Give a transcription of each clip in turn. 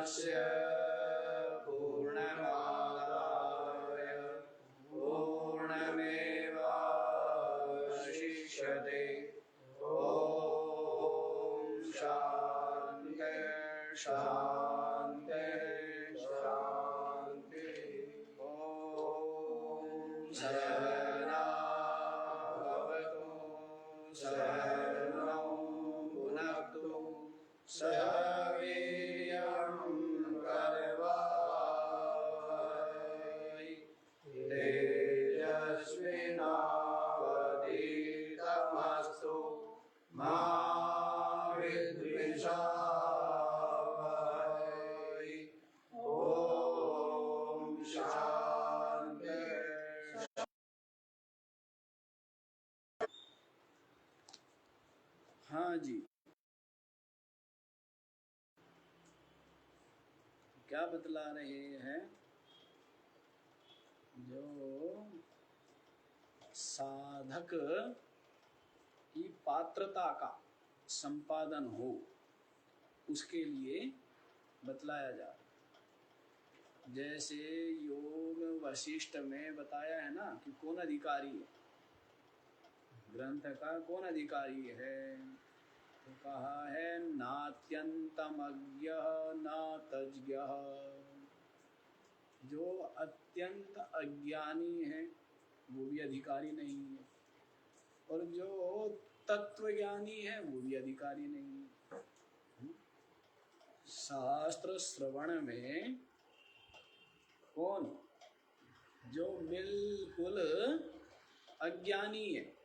पूर्णस्य पूर्णमादाय पूर्णमेवावशिष्यते। ॐ शान्ति शान्ति शान्ति। ॐ सहना भवतु सहनौ भुनक्तु सह वीर्यं करवावहै तेजस्विनावधीतमस्तु मा विद्विषावहै। ॐ शान्ति। हाँ जी, क्या बतला रहे हैं? जो साधक की पात्रता का संपादन हो उसके लिए बतलाया जा रहा है। जैसे योग वशिष्ठ में बताया है ना कि कौन अधिकारी है, ग्रंथ का कौन अधिकारी है, तो कहा है नात्यंतमज्ञः न तज्ञः। जो अत्यंत अज्ञानी है वो भी अधिकारी नहीं है, और जो तत्वज्ञानी है वो भी अधिकारी नहीं है। शास्त्र श्रवण में कौन? जो बिल्कुल अज्ञानी है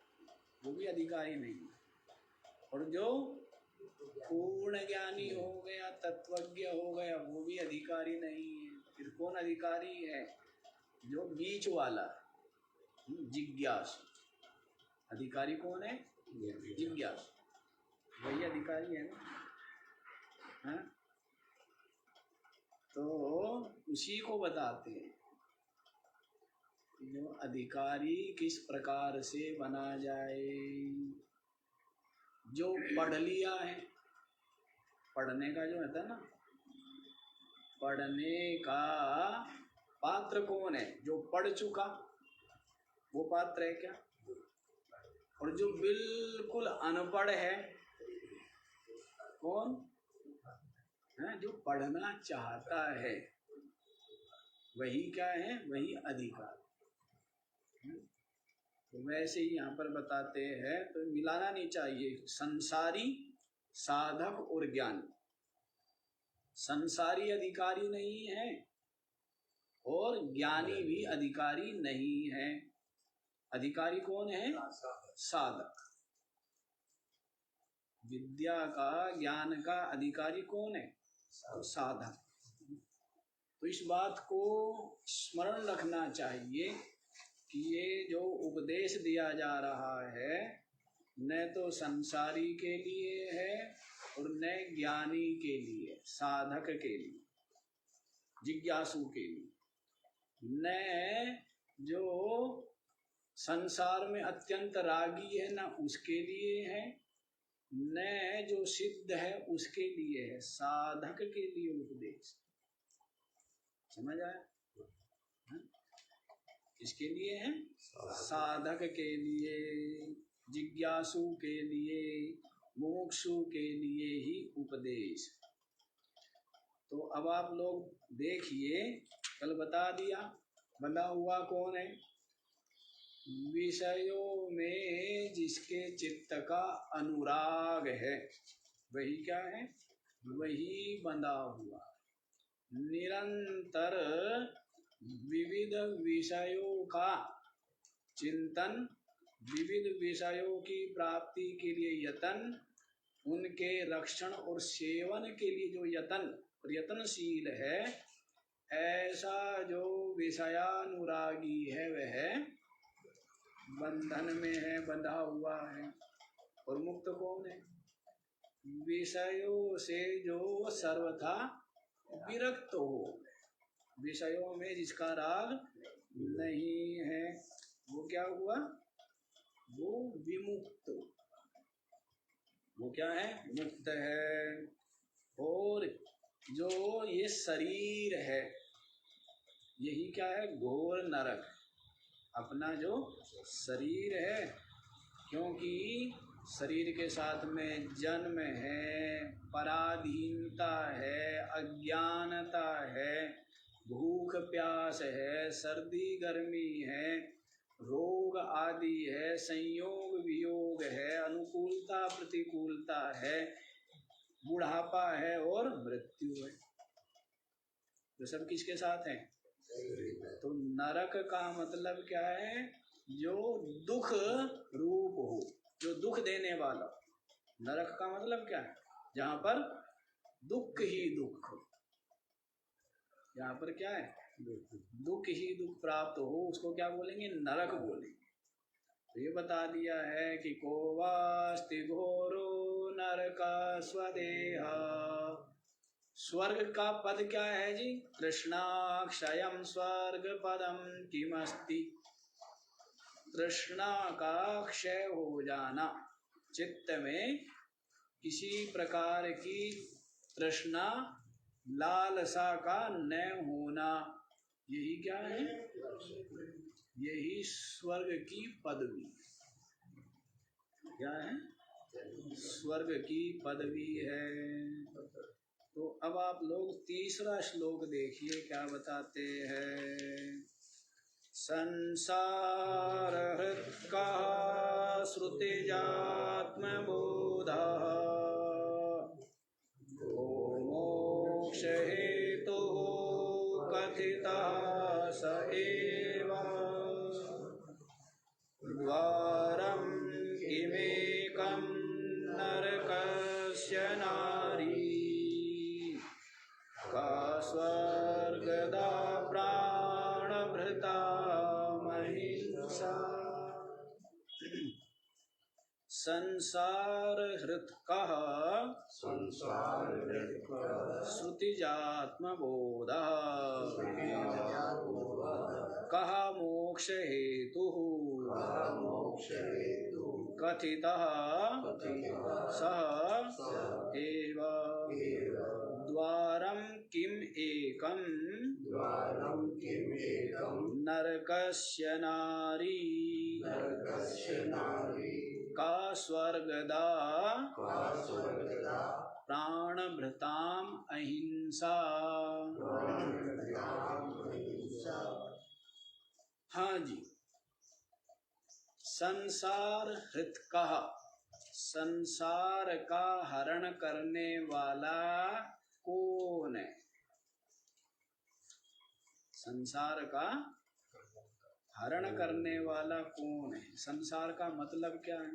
वो भी अधिकारी नहीं है, और जो पूर्ण ज्ञानी हो गया, तत्वज्ञ हो गया, वो भी अधिकारी नहीं है। फिर कौन अधिकारी है? जो बीच वाला, जिज्ञासु। अधिकारी कौन है? जिज्ञासु, वही अधिकारी है ना। हाँ? तो उसी को बताते हैं जो अधिकारी किस प्रकार से बना जाए। जो पढ़ लिया है, पढ़ने का जो होता है ना, पढ़ने का पात्र कौन है? जो पढ़ चुका वो पात्र है क्या? और जो बिल्कुल अनपढ़ है कौन है? जो पढ़ना चाहता है वही क्या है? वही अधिकार। तो वैसे ही यहाँ पर बताते हैं, तो मिलाना नहीं चाहिए संसारी, साधक और ज्ञानी। संसारी अधिकारी नहीं है और ज्ञानी भी अधिकारी नहीं है। अधिकारी कौन है? साधक। विद्या का, ज्ञान का अधिकारी कौन है? साधक। तो इस बात को स्मरण रखना चाहिए कि ये जो उपदेश दिया जा रहा है न तो संसारी के लिए है और न ज्ञानी के लिए, साधक के लिए, जिज्ञासु के लिए। न जो संसार में अत्यंत रागी है ना उसके लिए है, न जो सिद्ध है उसके लिए है, साधक के लिए उपदेश। समझ आया? किसके लिए है? साधक के लिए, जिज्ञासु के लिए, मुमुक्षु के लिए ही उपदेश। तो अब आप लोग देखिए, कल बता दिया बंधा हुआ कौन है? विषयों में जिसके चित्त का अनुराग है वही क्या है? वही बंधा हुआ। निरंतर विविध विषयों का चिंतन, विविध विषयों की प्राप्ति के लिए यतन, उनके रक्षण और सेवन के लिए जो प्रयत्नशील है, ऐसा जो विषयानुरागी है वह बंधन में है, बंधा हुआ है। और मुक्त कौन है? विषयों से जो सर्वथा विरक्त हो, विषयों में जिसका राग नहीं है, वो क्या हुआ? वो विमुक्त। वो क्या है? मुक्त है। और जो ये शरीर है यही क्या है, घोर नरक। अपना जो शरीर है, क्योंकि शरीर के साथ में जन्म है, पराधीनता है, अज्ञानता है, भूख प्यास है, सर्दी गर्मी है, रोग आदि है, संयोग वियोग है, अनुकूलता प्रतिकूलता है, बुढ़ापा है और मृत्यु है। तो सब किसके साथ है? तो नरक का मतलब क्या है? जो दुख रूप हो, जो दुख देने वाला। नरक का मतलब क्या है? जहां पर दुख ही दुख, जहां पर क्या है, दुख ही दुख प्राप्त हो, उसको क्या बोलेंगे? नरक बोलेंगे। तो ये बता दिया है कि को वास्ति घोरो नरक स्वदेह। स्वर्ग का पद क्या है जी? तृष्णाक्षयं स्वर्ग पदम किमस्ति। तृष्णा का क्षय हो जाना, चित्त में किसी प्रकार की तृष्णा लालसा का न होना, यही क्या है? यही स्वर्ग की पदवी। क्या है? स्वर्ग की पदवी है। तो अब आप लोग तीसरा श्लोक देखिए क्या बताते हैं। संसार हृत्कः श्रुतिजात्म बोधः को मोक्ष हेतु कथितः स एव द्वारं किमेकं नरकस्य नारी का स्वर्गदा प्राणभृता महिंसा। संसार हृत्कः श्रुतिजात्म बोधः कः मोक्ष हेतु कथितः सः एव द्वारं किम एकं नरकस्य नारी का स्वर्गदा प्राणभृताम अहिंसा। हाँ जी, संसार हृत्कः, संसार का हरण करने वाला कौन है? संसार का हरण करने वाला कौन है? संसार का मतलब क्या है?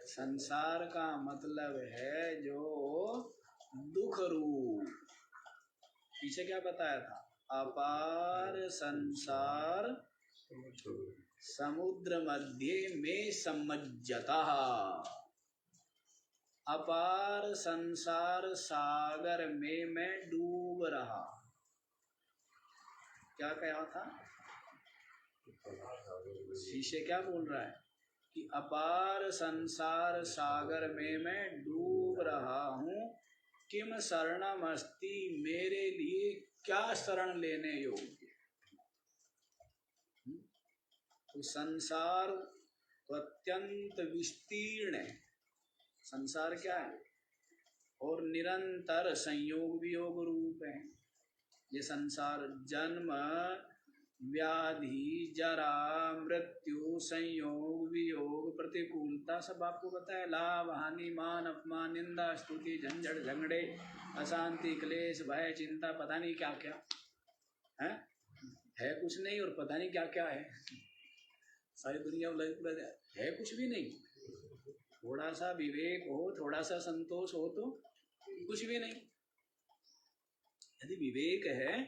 संसार का मतलब है जो दुख रूप। पीछे क्या बताया था? अपार संसार समुद्र मध्य में सम्मज्जता। अपार संसार सागर में मैं डूब रहा। क्या कहा था? शीशे क्या बोल रहा है कि अपार संसार सागर में मैं डूब रहा हूँ, किम शरणमस्ति, मेरे लिए क्या शरण लेने योग्य। तो संसार तो अत्यंत विस्तीर्ण है। संसार क्या है? और निरंतर संयोग वियोग रूप है ये संसार। जन्म व्याधि जरा मृत्यु संयोग वियोग प्रतिकूलता सब आपको बताया। लाभ हानि मान अपमान निंदा स्तुति झंझट झगड़े अशांति क्लेश भय चिंता, पता नहीं क्या क्या है कुछ नहीं और पता नहीं क्या क्या है। सारी दुनिया है कुछ भी नहीं। थोड़ा सा विवेक हो, थोड़ा सा संतोष हो तो कुछ भी नहीं। यदि विवेक है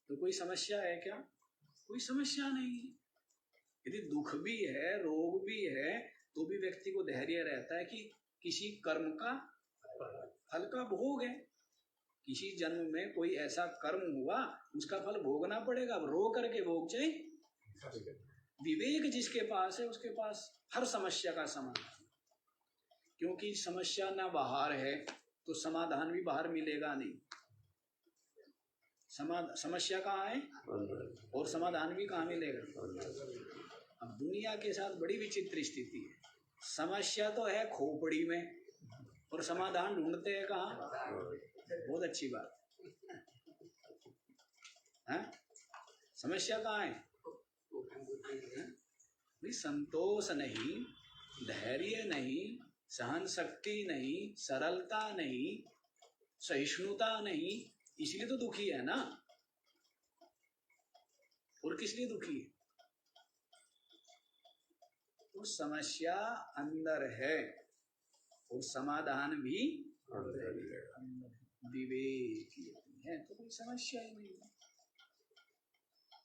तो कोई समस्या है क्या? कोई समस्या नहीं है। यदि दुख भी है, रोग भी है, तो भी व्यक्ति को धैर्य रहता है कि किसी कर्म का फल का भोग है। किसी जन्म में कोई ऐसा कर्म हुआ, उसका फल भोगना पड़ेगा। रो करके भोग जाए। विवेक जिसके पास है उसके पास हर समस्या का समाधान। क्योंकि समस्या ना बाहर है तो समाधान भी बाहर मिलेगा नहीं। समस्या कहाँ है और समाधान भी कहाँ मिलेगा। अब दुनिया के साथ बड़ी विचित्र स्थिति है, समस्या तो है खोपड़ी में और समाधान ढूंढते हैं कहाँ। बहुत अच्छी बात है, समस्या कहाँ है। संतोष नहीं, धैर्य नहीं, सहन शक्ति नहीं, सरलता नहीं, सहिष्णुता नहीं, इसलिए तो दुखी है ना। और किस लिए दुखी है। तो समस्या अंदर है और समाधान भी अंदर है। विवेक है तो कोई समस्या ही नहीं है।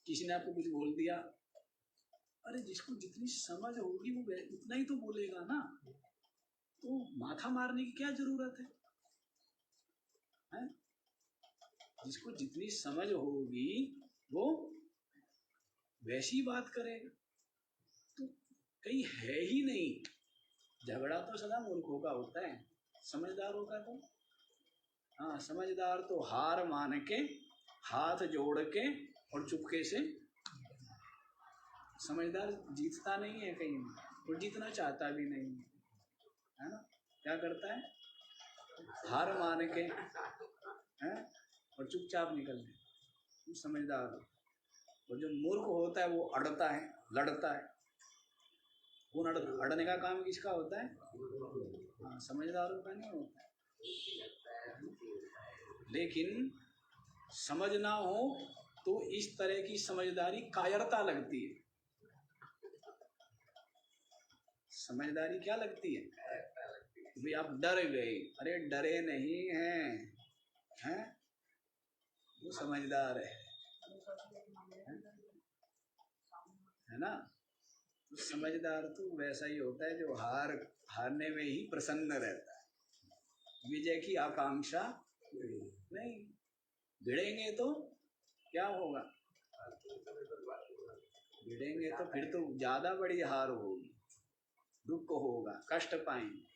किसी ने आपको कुछ बोल दिया, अरे जिसको जितनी समझ होगी वो उतना ही तो बोलेगा ना, तो माथा मारने की क्या जरूरत है? जिसको जितनी समझ होगी वो वैसी बात करेगा। तो कहीं है ही नहीं। झगड़ा तो सदा मूर्खों का होता है, समझदारों का तो हाँ, समझदार तो हार मान के हाथ जोड़ के और चुपके से, समझदार जीतता नहीं है कहीं और जीतना चाहता भी नहीं है ना। क्या करता है, हार मान के है और चुपचाप निकल जाए, समझदार। और जो मूर्ख होता है वो अड़ता है, लड़ता है। वो अड़ने का काम किसका होता है। हाँ, समझदारों का नहीं होता है। लेकिन समझ ना हो तो इस तरह की समझदारी कायरता लगती है। समझदारी क्या लगती है भाई, आप डर गए, अरे डरे नहीं हैं, वो समझदार है ना। तो समझदार तो वैसा ही होता है जो हारने में ही प्रसन्न रहता है, विजय की आकांक्षा नहीं। भिड़ेंगे तो क्या होगा, भिड़ेंगे तो फिर तो ज्यादा बड़ी हार होगी, दुख होगा, कष्ट पाएंगे।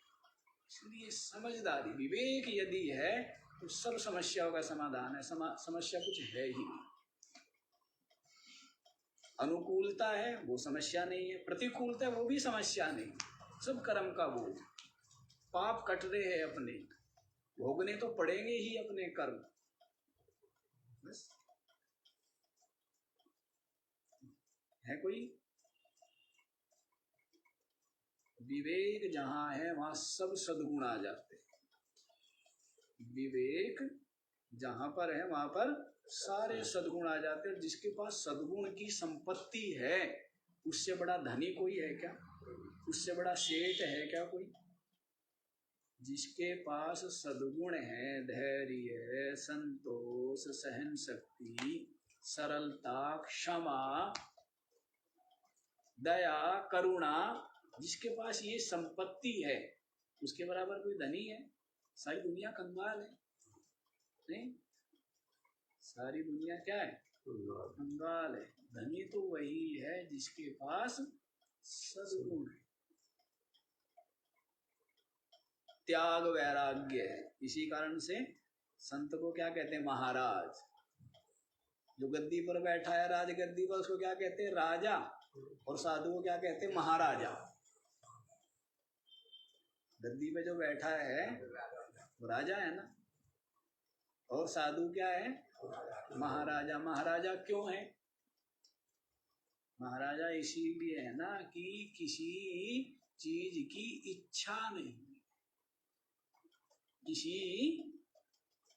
इसलिए समझदारी विवेक यदि है तो सब समस्याओं का समाधान है। समस्या कुछ है ही नहीं। अनुकूलता है वो समस्या नहीं है, प्रतिकूलता है वो भी समस्या नहीं। सब कर्म का बोझ, पाप कट रहे हैं अपने, भोगने तो पड़ेंगे ही अपने कर्म। बस है कोई। विवेक जहां है वहां सब सद्गुण आ जाते हैं। विवेक जहां पर है वहां पर सारे सद्गुण आ जाते हैं। जिसके पास सद्गुण की संपत्ति है उससे बड़ा धनी कोई है क्या, उससे बड़ा सेठ है क्या कोई। जिसके पास सद्गुण है, धैर्य, संतोष, सहन शक्ति, सरलता, क्षमा, दया, करुणा, जिसके पास ये संपत्ति है उसके बराबर कोई धनी है। सारी दुनिया कंगाल है नहीं, सारी दुनिया क्या है, कंगाल है। धनी तो वही है जिसके पास सद्गुण है, त्याग वैराग्य है। इसी कारण से संत को क्या कहते हैं, महाराज। जो गद्दी पर बैठा है राजगद्दी पर उसको क्या कहते हैं, राजा। और साधु को क्या कहते हैं, महाराजा। गद्दी पे जो बैठा है वो राजा है ना, और साधु क्या है, महाराजा। महाराजा क्यों है, महाराजा इसीलिए है ना कि किसी चीज की इच्छा नहीं, किसी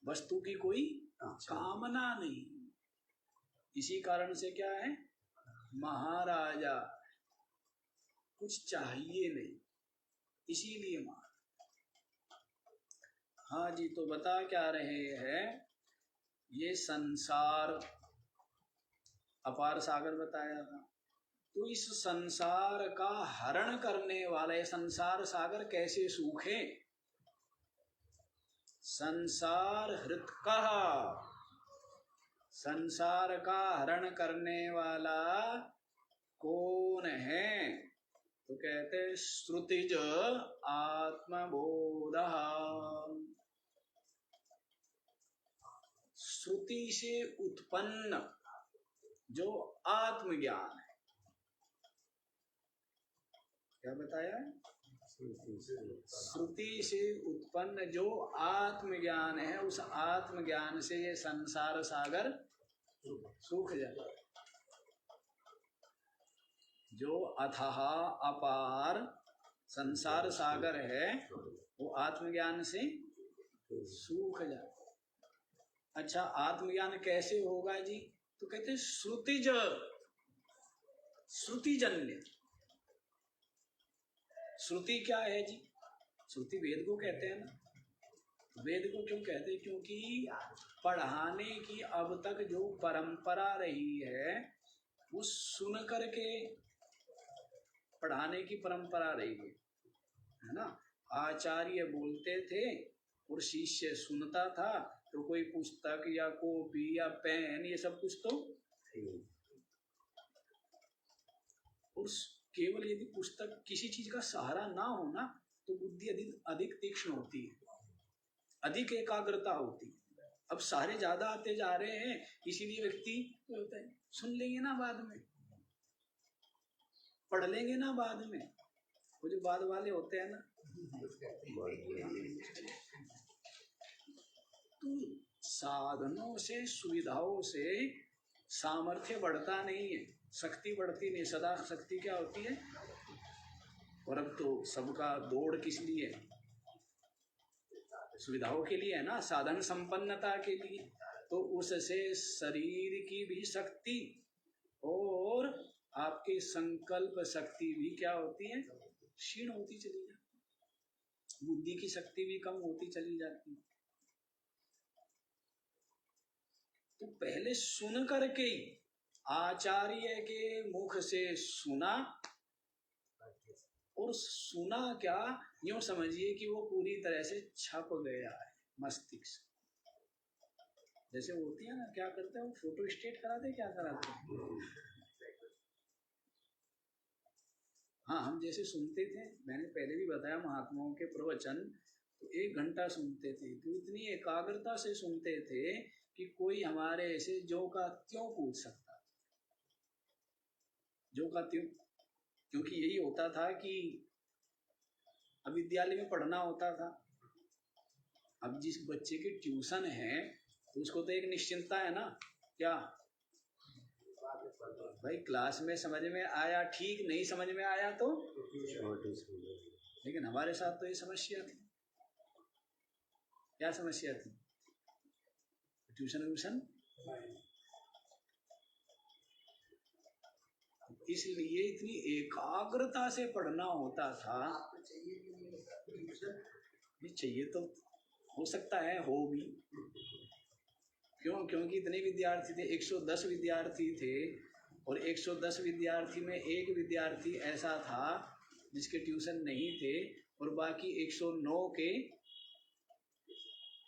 वस्तु की कोई कामना नहीं। इसी कारण से क्या है, महाराजा। कुछ चाहिए नहीं, इसीलिए महाराज। हाँ जी, तो बता क्या रहे हैं, ये संसार अपार सागर बताया था। तो इस संसार का हरण करने वाला ये संसार सागर कैसे सूखे। संसार हृत्कः, संसार का हरण करने वाला कौन है। तो कहते श्रुतिज आत्मबोध। श्रुति से उत्पन्न जो आत्मज्ञान है, क्या बताया? श्रुति से उत्पन्न जो आत्मज्ञान है, उस आत्मज्ञान से ये संसार सागर सूख जाए। जो अथाह अपार संसार सागर है वो आत्मज्ञान से सूख जाए। अच्छा, आत्मज्ञान कैसे होगा जी? तो कहते हैं श्रुतिज, श्रुतिजन्य। श्रुति क्या है जी? श्रुति वेद को कहते हैं ना। वेद को क्यों कहते हैं? क्योंकि पढ़ाने की अब तक जो परंपरा रही है वो सुन करके पढ़ाने की परंपरा रही है ना। आचार्य बोलते थे और शिष्य सुनता था, तो कोई पुस्तक या कॉपी या पेन ये सब कुछ तो। और केवल यदि पुस्तक किसी चीज का सहारा ना हो ना, तो बुद्धि अधिक तीक्ष्ण होती है, अधिक एकाग्रता होती है। अब सारे ज्यादा आते जा रहे हैं, इसीलिए व्यक्ति होता है सुन लेंगे ना बाद में, पढ़ लेंगे ना बाद में। वो जो बाद वाले होते हैं ना, तो साधनों से सुविधाओं से सामर्थ्य बढ़ता नहीं है, शक्ति बढ़ती नहीं। सदा शक्ति क्या होती है? और अब तो सबका दौड़ किस लिए? सुविधाओं के लिए है ना, साधन संपन्नता के लिए। तो उससे शरीर की भी शक्ति और आपके संकल्प शक्ति भी क्या होती है? क्षीण होती चली जाती। बुद्धि की शक्ति भी कम होती चली जाती है। तो पहले सुन करके आचार्य के मुख से सुना, और सुना क्या, यूं समझिए कि वो पूरी तरह से छप गया है मस्तिष्क। जैसे होती है ना, क्या करते हैं वो फोटो स्टेट कराते, क्या कराते हैं? हाँ, हम जैसे सुनते थे, मैंने पहले भी बताया, महात्माओं के प्रवचन तो 1 घंटा सुनते थे, तो इतनी एकाग्रता से सुनते थे कि कोई हमारे ऐसे जो का त्यों पूछ सकता, जो का त्यों। क्योंकि यही होता था कि अब विद्यालय में पढ़ना होता था। अब जिस बच्चे की ट्यूशन है तो उसको तो एक निश्चिंता है ना, क्या भाई क्लास में समझ में आया ठीक, नहीं समझ में आया तो। लेकिन हमारे साथ तो ये समस्या थी। क्या समस्या थी? ट्यूशन इसलिए इतनी एकाग्रता से पढ़ना होता था। ये चाहिए तो हो सकता है, हो भी। क्यों? क्योंकि इतने विद्यार्थी थे, 110 विद्यार्थी थे, और 110 विद्यार्थी में एक विद्यार्थी ऐसा था जिसके ट्यूशन नहीं थे, और बाकी 109 के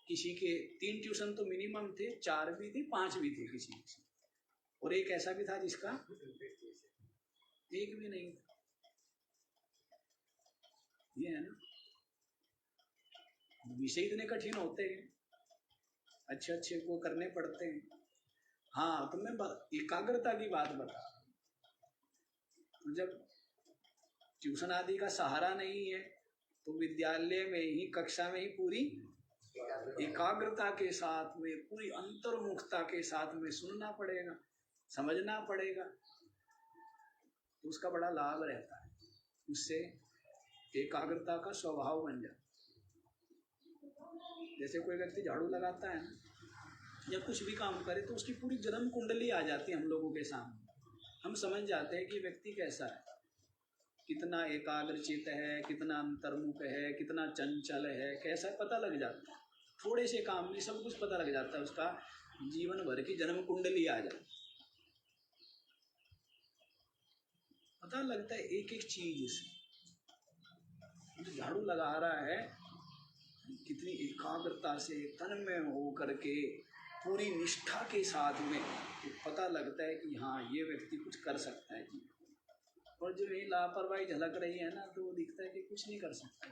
किसी के 3 ट्यूशन तो मिनिमम थे, 4 भी थे, 5 भी थे किसी, और एक ऐसा भी था जिसका एक भी नहीं था। ये है ना, विषय इतने कठिन होते हैं, अच्छे को करने पड़ते हैं। हाँ, तो मैं एकाग्रता की बात बता। तो जब ट्यूशन आदि का सहारा नहीं है तो विद्यालय में ही, कक्षा में ही पूरी एकाग्रता के साथ में, पूरी अंतर्मुखता के साथ में सुनना पड़ेगा, समझना पड़ेगा, तो उसका बड़ा लाभ रहता है। उससे एकाग्रता का स्वभाव बन जाता। जैसे कोई व्यक्ति झाड़ू लगाता है ना, या कुछ भी काम करे, तो उसकी पूरी जन्म कुंडली आ जाती है हम लोगों के सामने। हम समझ जाते हैं कि व्यक्ति कैसा है, कितना एकाग्रचित है, कितना अंतर्मुख है, कितना चंचल है, कैसा है, पता लग जाता है। थोड़े से काम में सब कुछ पता लग जाता है, उसका जीवन भर की जन्म कुंडली आ जाती है, पता लगता है एक एक चीज से। झाड़ू लगा रहा है, कितनी एकाग्रता से तन में हो करके पूरी निष्ठा के साथ में, पता लगता है कि हाँ, ये व्यक्ति कुछ कर सकता है जी। और जो ये लापरवाही झलक रही है ना, तो वो दिखता है कि कुछ नहीं कर सकता।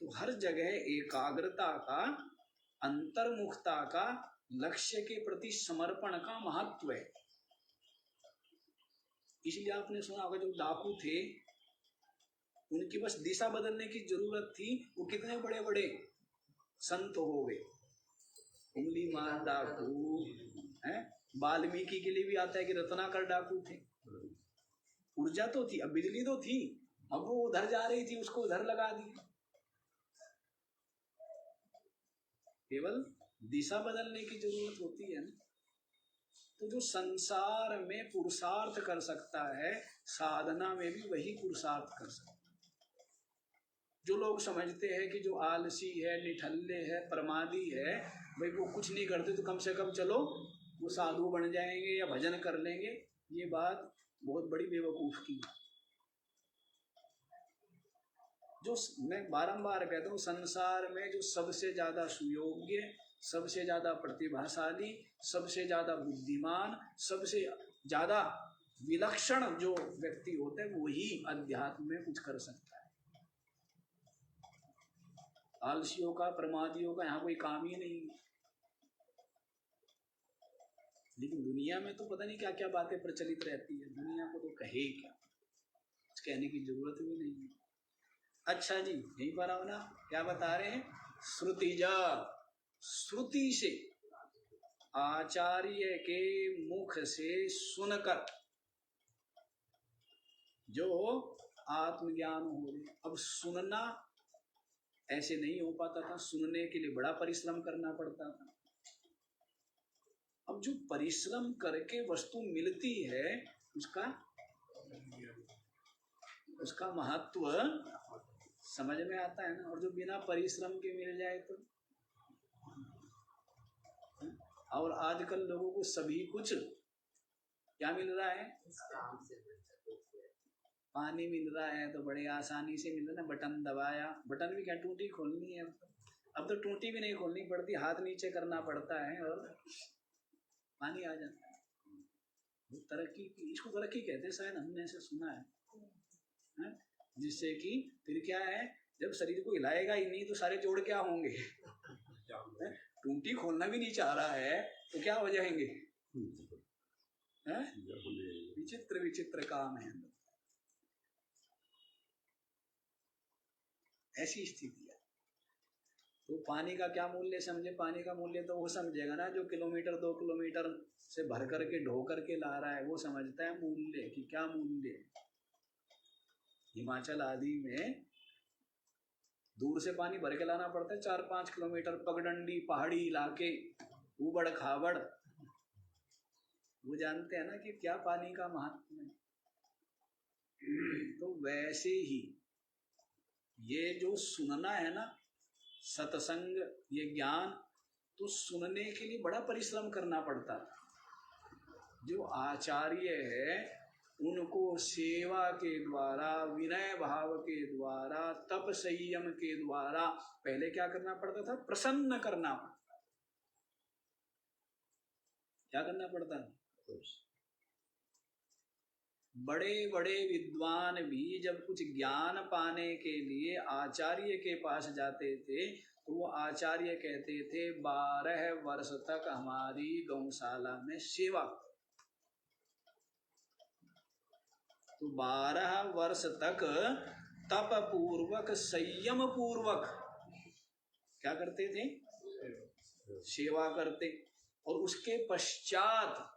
तो हर जगह एकाग्रता का, अंतर्मुखता का, लक्ष्य के प्रति समर्पण का महत्व है। इसलिए आपने सुना होगा जो डाकू थे, उनकी बस दिशा बदलने की जरूरत थी, वो कितने बड़े बड़े संत हो गए। उंगली मार डाकू है। वाल्मीकि के लिए भी आता है कि रत्नाकर डाकू थे। ऊर्जा तो थी, अब बिजली तो थी, अब वो उधर जा रही थी, उसको उधर लगा दी। केवल दिशा बदलने की जरूरत होती है ना। तो जो संसार में पुरुषार्थ कर सकता है, साधना में भी वही पुरुषार्थ कर सकता है। जो लोग समझते हैं कि जो आलसी है, निठल्ले है, प्रमादी है, भाई वो कुछ नहीं करते तो कम से कम चलो वो साधु बन जाएंगे या भजन कर लेंगे, ये बात बहुत बड़ी बेवकूफ की। जो मैं बारंबार कहता हूँ, संसार में जो सबसे ज्यादा सुयोग्य, सबसे ज्यादा प्रतिभाशाली, सबसे ज्यादा बुद्धिमान, सबसे ज्यादा विलक्षण जो व्यक्ति होता है, वही अध्यात्म में कुछ कर सकता है। आलसियों का, प्रमादियों का यहाँ कोई काम ही नहीं है। लेकिन दुनिया में तो पता नहीं क्या क्या बातें प्रचलित रहती है, दुनिया को तो कहे क्या, कुछ कहने की जरूरत भी नहीं है। अच्छा जी, यहीं पर आओ ना, क्या बता रहे हैं? श्रुतिजा, श्रुति से, आचार्य के मुख से सुनकर जो आत्मज्ञान हो गया। अब सुनना ऐसे नहीं हो पाता था, सुनने के लिए बड़ा परिश्रम करना पड़ता था। अब जो परिश्रम करके वस्तु मिलती है, उसका महत्व समझ में आता है ना। और जो बिना परिश्रम के मिल जाए तो, और आजकल लोगों को सभी कुछ क्या मिल रहा है? पानी मिल रहा है तो बड़े आसानी से मिल रहा है, बटन दबाया, बटन भी क्या टूटी खोलनी है, अब तो टूटी भी नहीं खोलनी पड़ती, हाथ नीचे करना पड़ता है और पानी आ जाता है। तरक्की, इसको तरक्की कहते हैं शायद, हमने ऐसे सुना है। जिससे कि फिर क्या है, जब शरीर को हिलाएगा ही नहीं तो सारे जोड़ क्या होंगे? टूटी खोलना भी नहीं चाह रहा है तो क्या हो जाएंगे? विचित्र विचित्र काम है, ऐसी स्थिति है। तो पानी का क्या मूल्य समझे? पानी का मूल्य तो वो समझेगा ना जो किलोमीटर 2 किलोमीटर से भर करके ढो करके ला रहा है, वो समझता है मूल्य कि क्या मूल्य है। हिमाचल आदि में दूर से पानी भर के लाना पड़ता है, 4-5 किलोमीटर, पगडंडी पहाड़ी इलाके, उबड़ खाबड़, वो जानते हैं ना कि क्या पानी का महत्व है। तो वैसे ही ये जो सुनना है ना, सत्संग, ये ज्ञान, तो सुनने के लिए बड़ा परिश्रम करना पड़ता है। जो आचार्य है उनको सेवा के द्वारा, विनय भाव के द्वारा, तप संयम के द्वारा पहले क्या करना पड़ता था? प्रसन्न करना। क्या करना पड़ता है? बड़े बड़े विद्वान भी जब कुछ ज्ञान पाने के लिए आचार्य के पास जाते थे तो वो आचार्य कहते थे 12 वर्ष तक हमारी गौशाला में सेवा। तो 12 वर्ष तक तप पूर्वक, संयम पूर्वक क्या करते थे? सेवा करते। और उसके पश्चात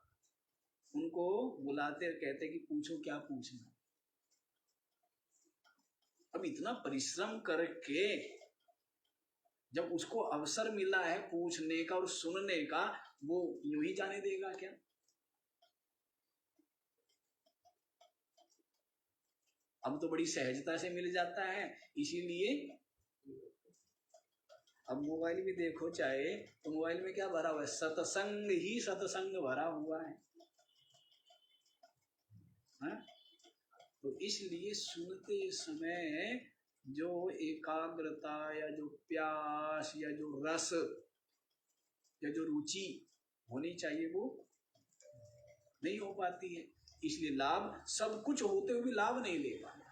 उनको बुलाते, कहते कि पूछो क्या पूछना। अब इतना परिश्रम करके जब उसको अवसर मिला है पूछने का और सुनने का, वो यूं ही जाने देगा क्या? अब तो बड़ी सहजता से मिल जाता है। इसीलिए अब मोबाइल भी देखो चाहे, तो मोबाइल में क्या भरा हुआ है? सत्संग ही सत्संग भरा हुआ है। तो इसलिए सुनते समय जो एकाग्रता या जो प्यास या जो रस या जो रुचि होनी चाहिए वो नहीं हो पाती है। इसलिए लाभ, सब कुछ होते हुए भी लाभ नहीं ले पाना।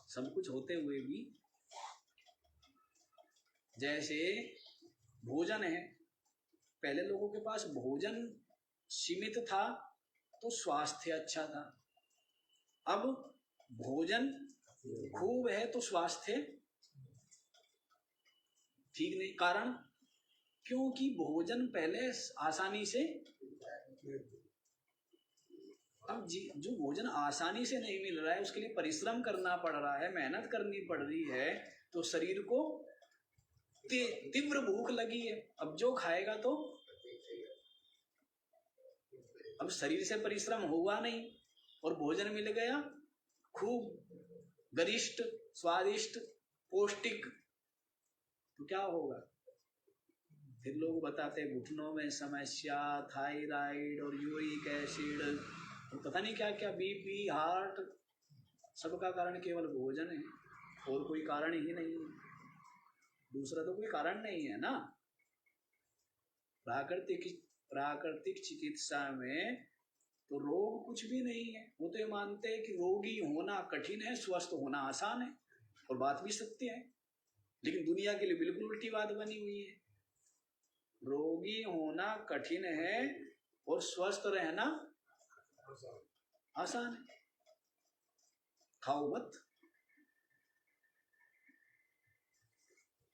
सब कुछ होते हुए भी, जैसे भोजन है, पहले लोगों के पास भोजन सीमित था तो स्वास्थ्य अच्छा था। अब भोजन खूब है तो स्वास्थ्य ठीक नहीं। कारण, क्योंकि भोजन पहले आसानी से, अब जो भोजन आसानी से नहीं मिल रहा है उसके लिए परिश्रम करना पड़ रहा है, मेहनत करनी पड़ रही है, तो शरीर को तीव्र भूख लगी है। अब जो खाएगा तो, अब शरीर से परिश्रम हुआ नहीं और भोजन मिल गया खूब गरिष्ठ, स्वादिष्ट, पौष्टिक, तो क्या होगा? फिर लोग बताते हैं घुटनों में समस्या, थायराइड और यूरिक एसिड और पता नहीं क्या क्या, बीपी, हार्ट, सबका कारण केवल भोजन है और कोई कारण ही नहीं है। दूसरा तो कोई कारण नहीं है ना। प्राकृतिक चिकित्सा में तो रोग कुछ भी नहीं है। वो तो ये मानते हैं कि रोगी होना कठिन है, स्वस्थ होना आसान है, और बात भी सत्य है। लेकिन दुनिया के लिए बिल्कुल उल्टी बात बनी हुई है। रोगी होना कठिन है और स्वस्थ रहना आसान है। खाओ मत,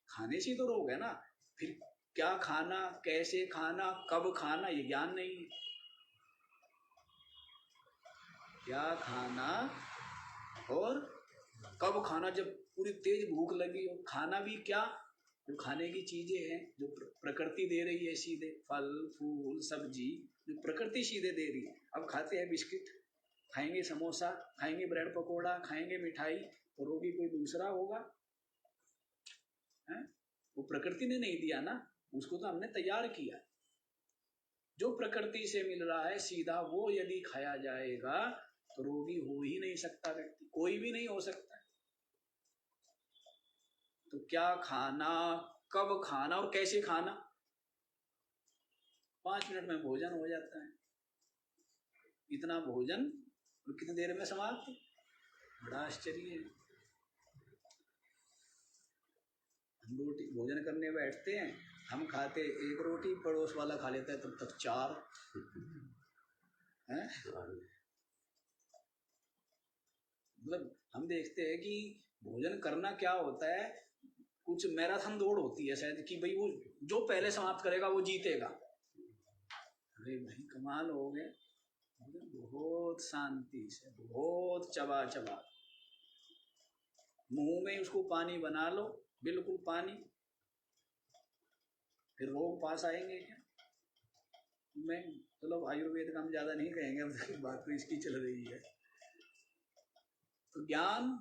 खाने से तो रोग है ना। फिर क्या खाना, कैसे खाना, कब खाना, ये ज्ञान नहीं है। क्या खाना और कब खाना, जब पूरी तेज भूख लगी हो। खाना भी क्या, जो खाने की चीजें हैं जो प्रकृति दे रही है, सीधे फल फूल सब्जी जो प्रकृति सीधे दे रही है। अब खाते हैं बिस्किट, खाएंगे समोसा, खाएंगे ब्रेड पकोड़ा, खाएंगे मिठाई, तो रोगी कोई दूसरा होगा है? वो प्रकृति ने नहीं दिया ना, उसको तो हमने तैयार किया। जो प्रकृति से मिल रहा है सीधा, वो यदि खाया जाएगा तो रोगी हो ही नहीं सकता व्यक्ति, कोई भी नहीं हो सकता। तो क्या खाना, कब खाना और कैसे खाना, 5 मिनट में भोजन हो जाता है। इतना भोजन और कितनी देर में समाप्त, बड़ा आश्चर्य है। हम रोटी भोजन करने बैठते हैं, हम खाते एक रोटी, पड़ोस वाला खा लेता है तब तक 4 हैं। मतलब हम देखते हैं कि भोजन करना क्या होता है, कुछ मैराथन दौड़ होती है शायद, कि भाई वो जो पहले समाप्त करेगा वो जीतेगा। अरे भाई कमाल हो गए। बहुत शांति से, बहुत चबा चबा, मुंह में उसको पानी बना लो, बिल्कुल पानी, फिर रोग पास आएंगे क्या? मैं चलो आयुर्वेद का हम ज्यादा नहीं कहेंगे, अब बात तो इसकी चल रही है। तो ज्ञान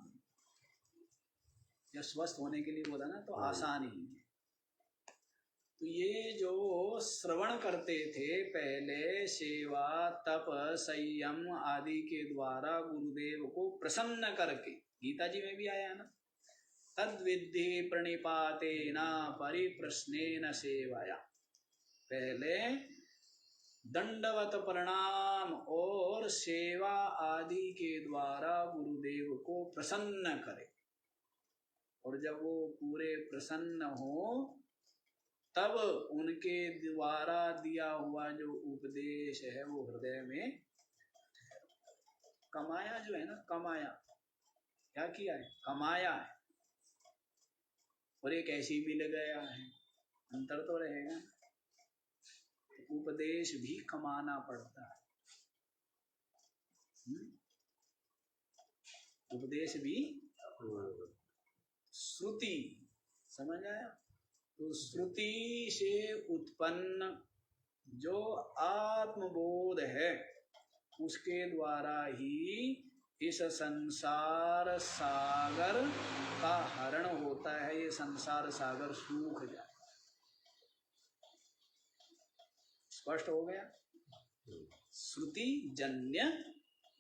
या स्वस्थ होने के लिए बोला ना, तो आसान ही है। तो ये जो श्रवण करते थे पहले, सेवा तप संयम आदि के द्वारा गुरुदेव को प्रसन्न करके, गीता जी में भी आया ना, तद्विद्धि प्रणिपातेन परिप्रश्नेन सेवाया। पहले दंडवत प्रणाम और सेवा आदि के द्वारा गुरुदेव को प्रसन्न करे, और जब वो पूरे प्रसन्न हो तब उनके द्वारा दिया हुआ जो उपदेश है वो हृदय में कमाया, जो है ना, कमाया, क्या किया है, कमाया है, और एक ऐसी मिल गया है, अंतर तो रहेगा। उपदेश भी कमाना पड़ता है, उपदेश भी, श्रुति, समझ आया? तो श्रुति से उत्पन्न जो आत्मबोध है उसके द्वारा ही इस संसार सागर का हरण होता है। ये संसार सागर सूख जाए। स्पष्ट हो गया? श्रुति जन्य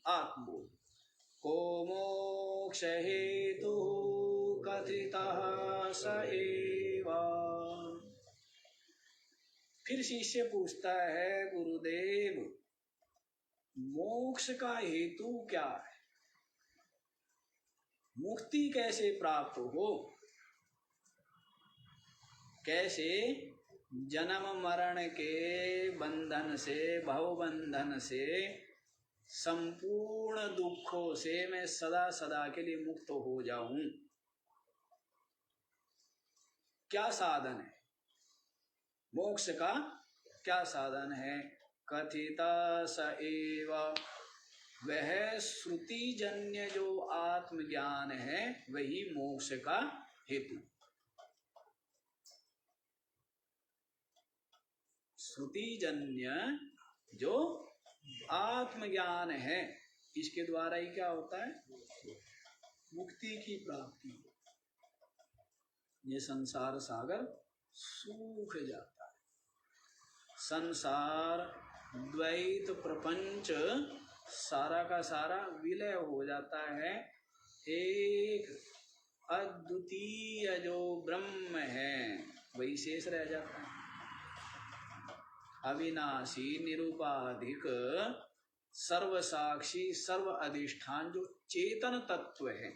आत्मबोध। को मोक्ष हेतु कथितः स एवा। फिर शिष्य पूछता है, गुरुदेव मोक्ष का हेतु क्या है, मुक्ति कैसे प्राप्त हो, कैसे जन्म मरण के बंधन से, भव बंधन से, संपूर्ण दुखों से मैं सदा सदा के लिए मुक्त हो जाऊं। क्या साधन है मोक्ष का, क्या साधन है? कथिता स एव, वह श्रुति जन्य जो आत्मज्ञान है वही मोक्ष का हेतु। श्रुति जन्य जो आत्मज्ञान है, इसके द्वारा ही क्या होता है? मुक्ति की प्राप्ति। ये संसार सागर सूख जाता है। संसार द्वैत प्रपंच सारा का सारा विलय हो जाता है। एक अद्वितीय जो ब्रह्म है वही शेष रह जाता है। अविनाशी निरुपाधिक सर्व साक्षी सर्व अधिष्ठान जो चेतन तत्व है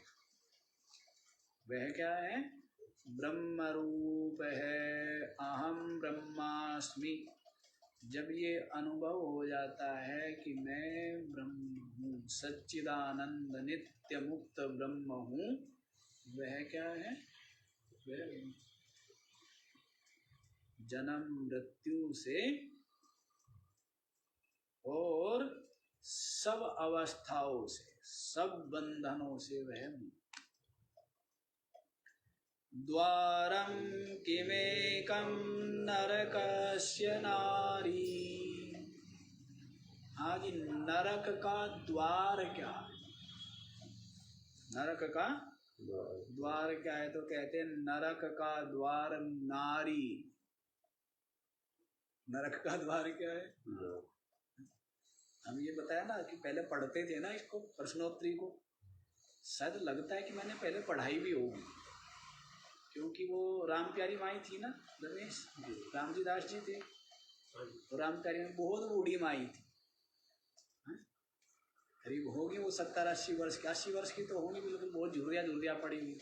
वह क्या है? ब्रह्म रूप है। अहम ब्रह्मास्मि। जब ये अनुभव हो जाता है कि मैं ब्रह्म हूँ, सच्चिदानंद नित्य मुक्त ब्रह्म हूँ, वह क्या है? वह जन्म मृत्यु से और सब अवस्थाओं से, सब बंधनों से वह मुक्त। द्वारम किमेकं नरकस्य नारी। हाँ जी, नरक का द्वार क्या है? नरक का द्वार क्या है? तो कहते हैं नरक का द्वार नारी। नरक का द्वार क्या है? हम ये बताया ना कि पहले पढ़ते थे ना इसको, प्रश्नोत्तरी को, शायद लगता है कि मैंने पहले पढ़ाई भी होगी, क्योंकि वो राम प्यारी माई थी ना, रमेश रामजी दास जी थे, तो राम प्यारी में बहुत बूढ़ी माई थी, करीब होगी वो 70-80 वर्ष की, 80 वर्ष की तो होंगी बिल्कुल, बहुत झुर्रिया पड़ी हुई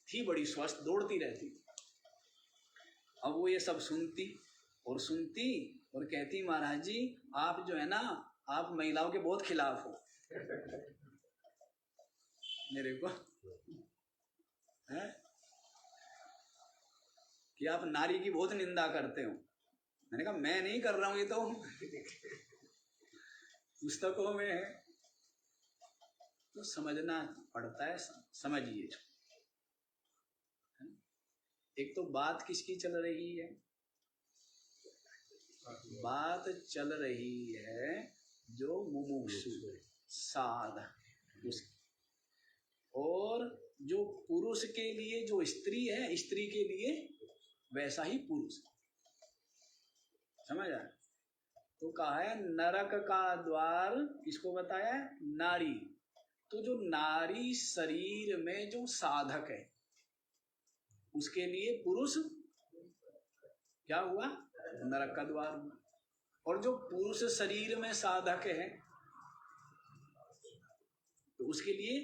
थी, बड़ी स्वस्थ, दौड़ती रहती। अब वो ये सब सुनती और कहती, महाराज जी आप जो है ना, आप महिलाओं के बहुत खिलाफ हो। मेरे को है कि आप नारी की बहुत निंदा करते हो। मैंने कहा मैं नहीं कर रहा हूं, ये तो पुस्तकों में है, तो समझना पड़ता है। समझिए, एक तो बात किसकी चल रही है? बात चल रही है जो मुमुक्षु साधक उसकी, और जो पुरुष के लिए जो स्त्री है, स्त्री के लिए वैसा ही पुरुष। समझ आया? तो कहा है नरक का द्वार किसको बताया है? नारी। तो जो नारी शरीर में जो साधक है उसके लिए पुरुष क्या हुआ? नरक का द्वार हुआ। और जो पुरुष शरीर में साधक है तो उसके लिए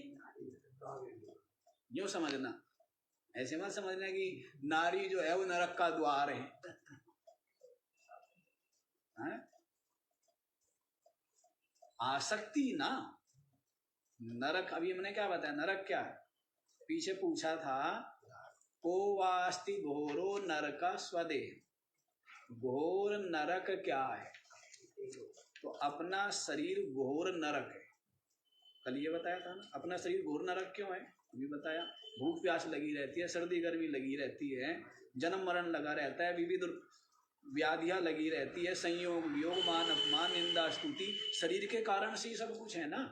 यूं समझना, ऐसे मत समझना कि नारी जो है वो नरक का द्वार है। आसक्ति ना, नरक, अभी हमने क्या बताया नरक क्या है? पीछे पूछा था, को वास्ति घोरो नरक स्वदेह। घोर नरक क्या है? तो अपना शरीर घोर नरक है। कल ये बताया था ना, अपना शरीर घोर नरक क्यों है? अभी बताया, भूख प्यास लगी रहती है, सर्दी गर्मी लगी रहती है, जन्म मरण लगा रहता है, विविध व्याधियां लगी रहती है, संयोग वियोग मान अपमान निंदा स्तुति, शरीर के कारण से ही सब कुछ है ना।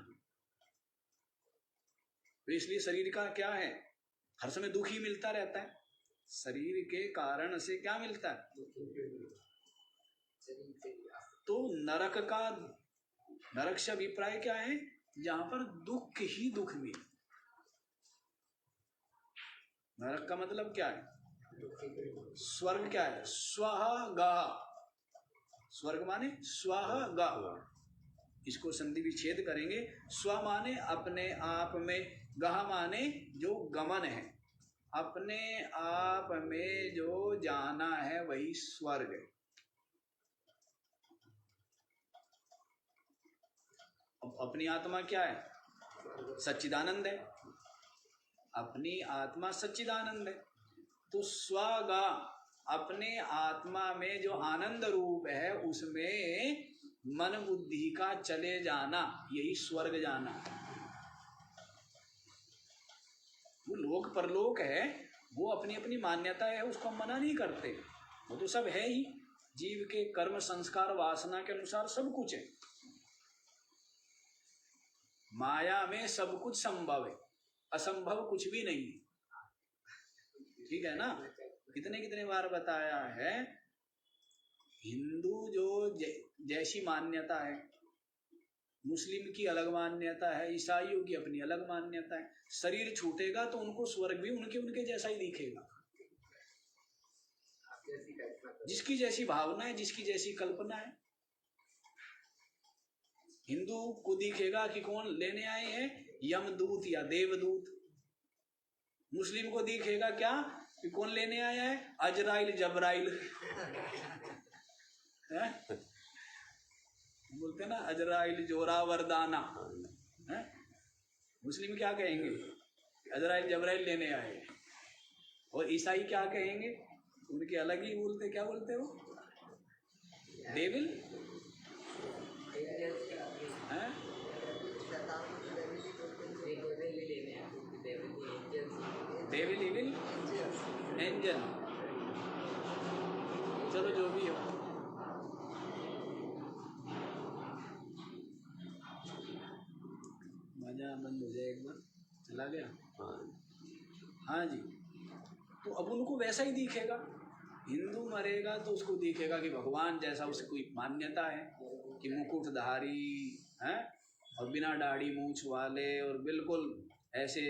तो इसलिए शरीर का क्या है? हर समय दुख ही मिलता रहता है। शरीर के कारण से क्या मिलता है? तो नरक का, नरक से अभिप्राय क्या है? जहां पर दुख ही दुख मिले। नरक का मतलब क्या है? स्वर्ग क्या है? स्वह गा। स्वर्ग माने स्वह गा। इसको संधि विच्छेद करेंगे। स्व माने अपने आप में, गह माने जो गमन है, अपने आप में जो जाना है वही स्वर्ग है। अपनी आत्मा क्या है? सच्चिदानंद है। अपनी आत्मा सच्चिदानंद है। तो स्वगा अपने आत्मा में जो आनंद रूप है उसमें मन बुद्धि का चले जाना, यही स्वर्ग जाना है। वो लोक परलोक है, वो अपनी अपनी मान्यता है, उसको हम मना नहीं करते। वो तो सब है ही, जीव के कर्म संस्कार वासना के अनुसार सब कुछ है। माया में सब कुछ संभव है, असंभव कुछ भी नहीं है। ठीक है ना? कितने कितने बार बताया है, हिंदू जो जैसी मान्यता है, मुस्लिम की अलग मान्यता है, ईसाइयों की अपनी अलग मान्यता है। शरीर छूटेगा तो उनको स्वर्ग भी उनके उनके जैसा ही दिखेगा। जिसकी जैसी भावना है, जिसकी जैसी कल्पना है। हिंदू को दिखेगा कि कौन लेने आए हैं, यमदूत या देवदूत। मुस्लिम को दिखेगा क्या कि कौन लेने आया है, अजराइल जबराइल। बोलते ना अजराइल जोरावरदाना। मुस्लिम क्या कहेंगे, अजराइल जबराइल लेने आए। और ईसाई क्या कहेंगे, उनके अलग ही बोलते, क्या बोलते हो, डेविल। डेविल इविल एंजल, चलो जो भी हो। मजा बंद हो जाए एक बार, चला गया। हाँ जी, तो अब उनको वैसा ही दिखेगा। हिंदू मरेगा तो उसको दिखेगा कि भगवान जैसा, उसकी कोई मान्यता है कि मुकुटधारी है और बिना दाढ़ी मूछ वाले और बिल्कुल ऐसे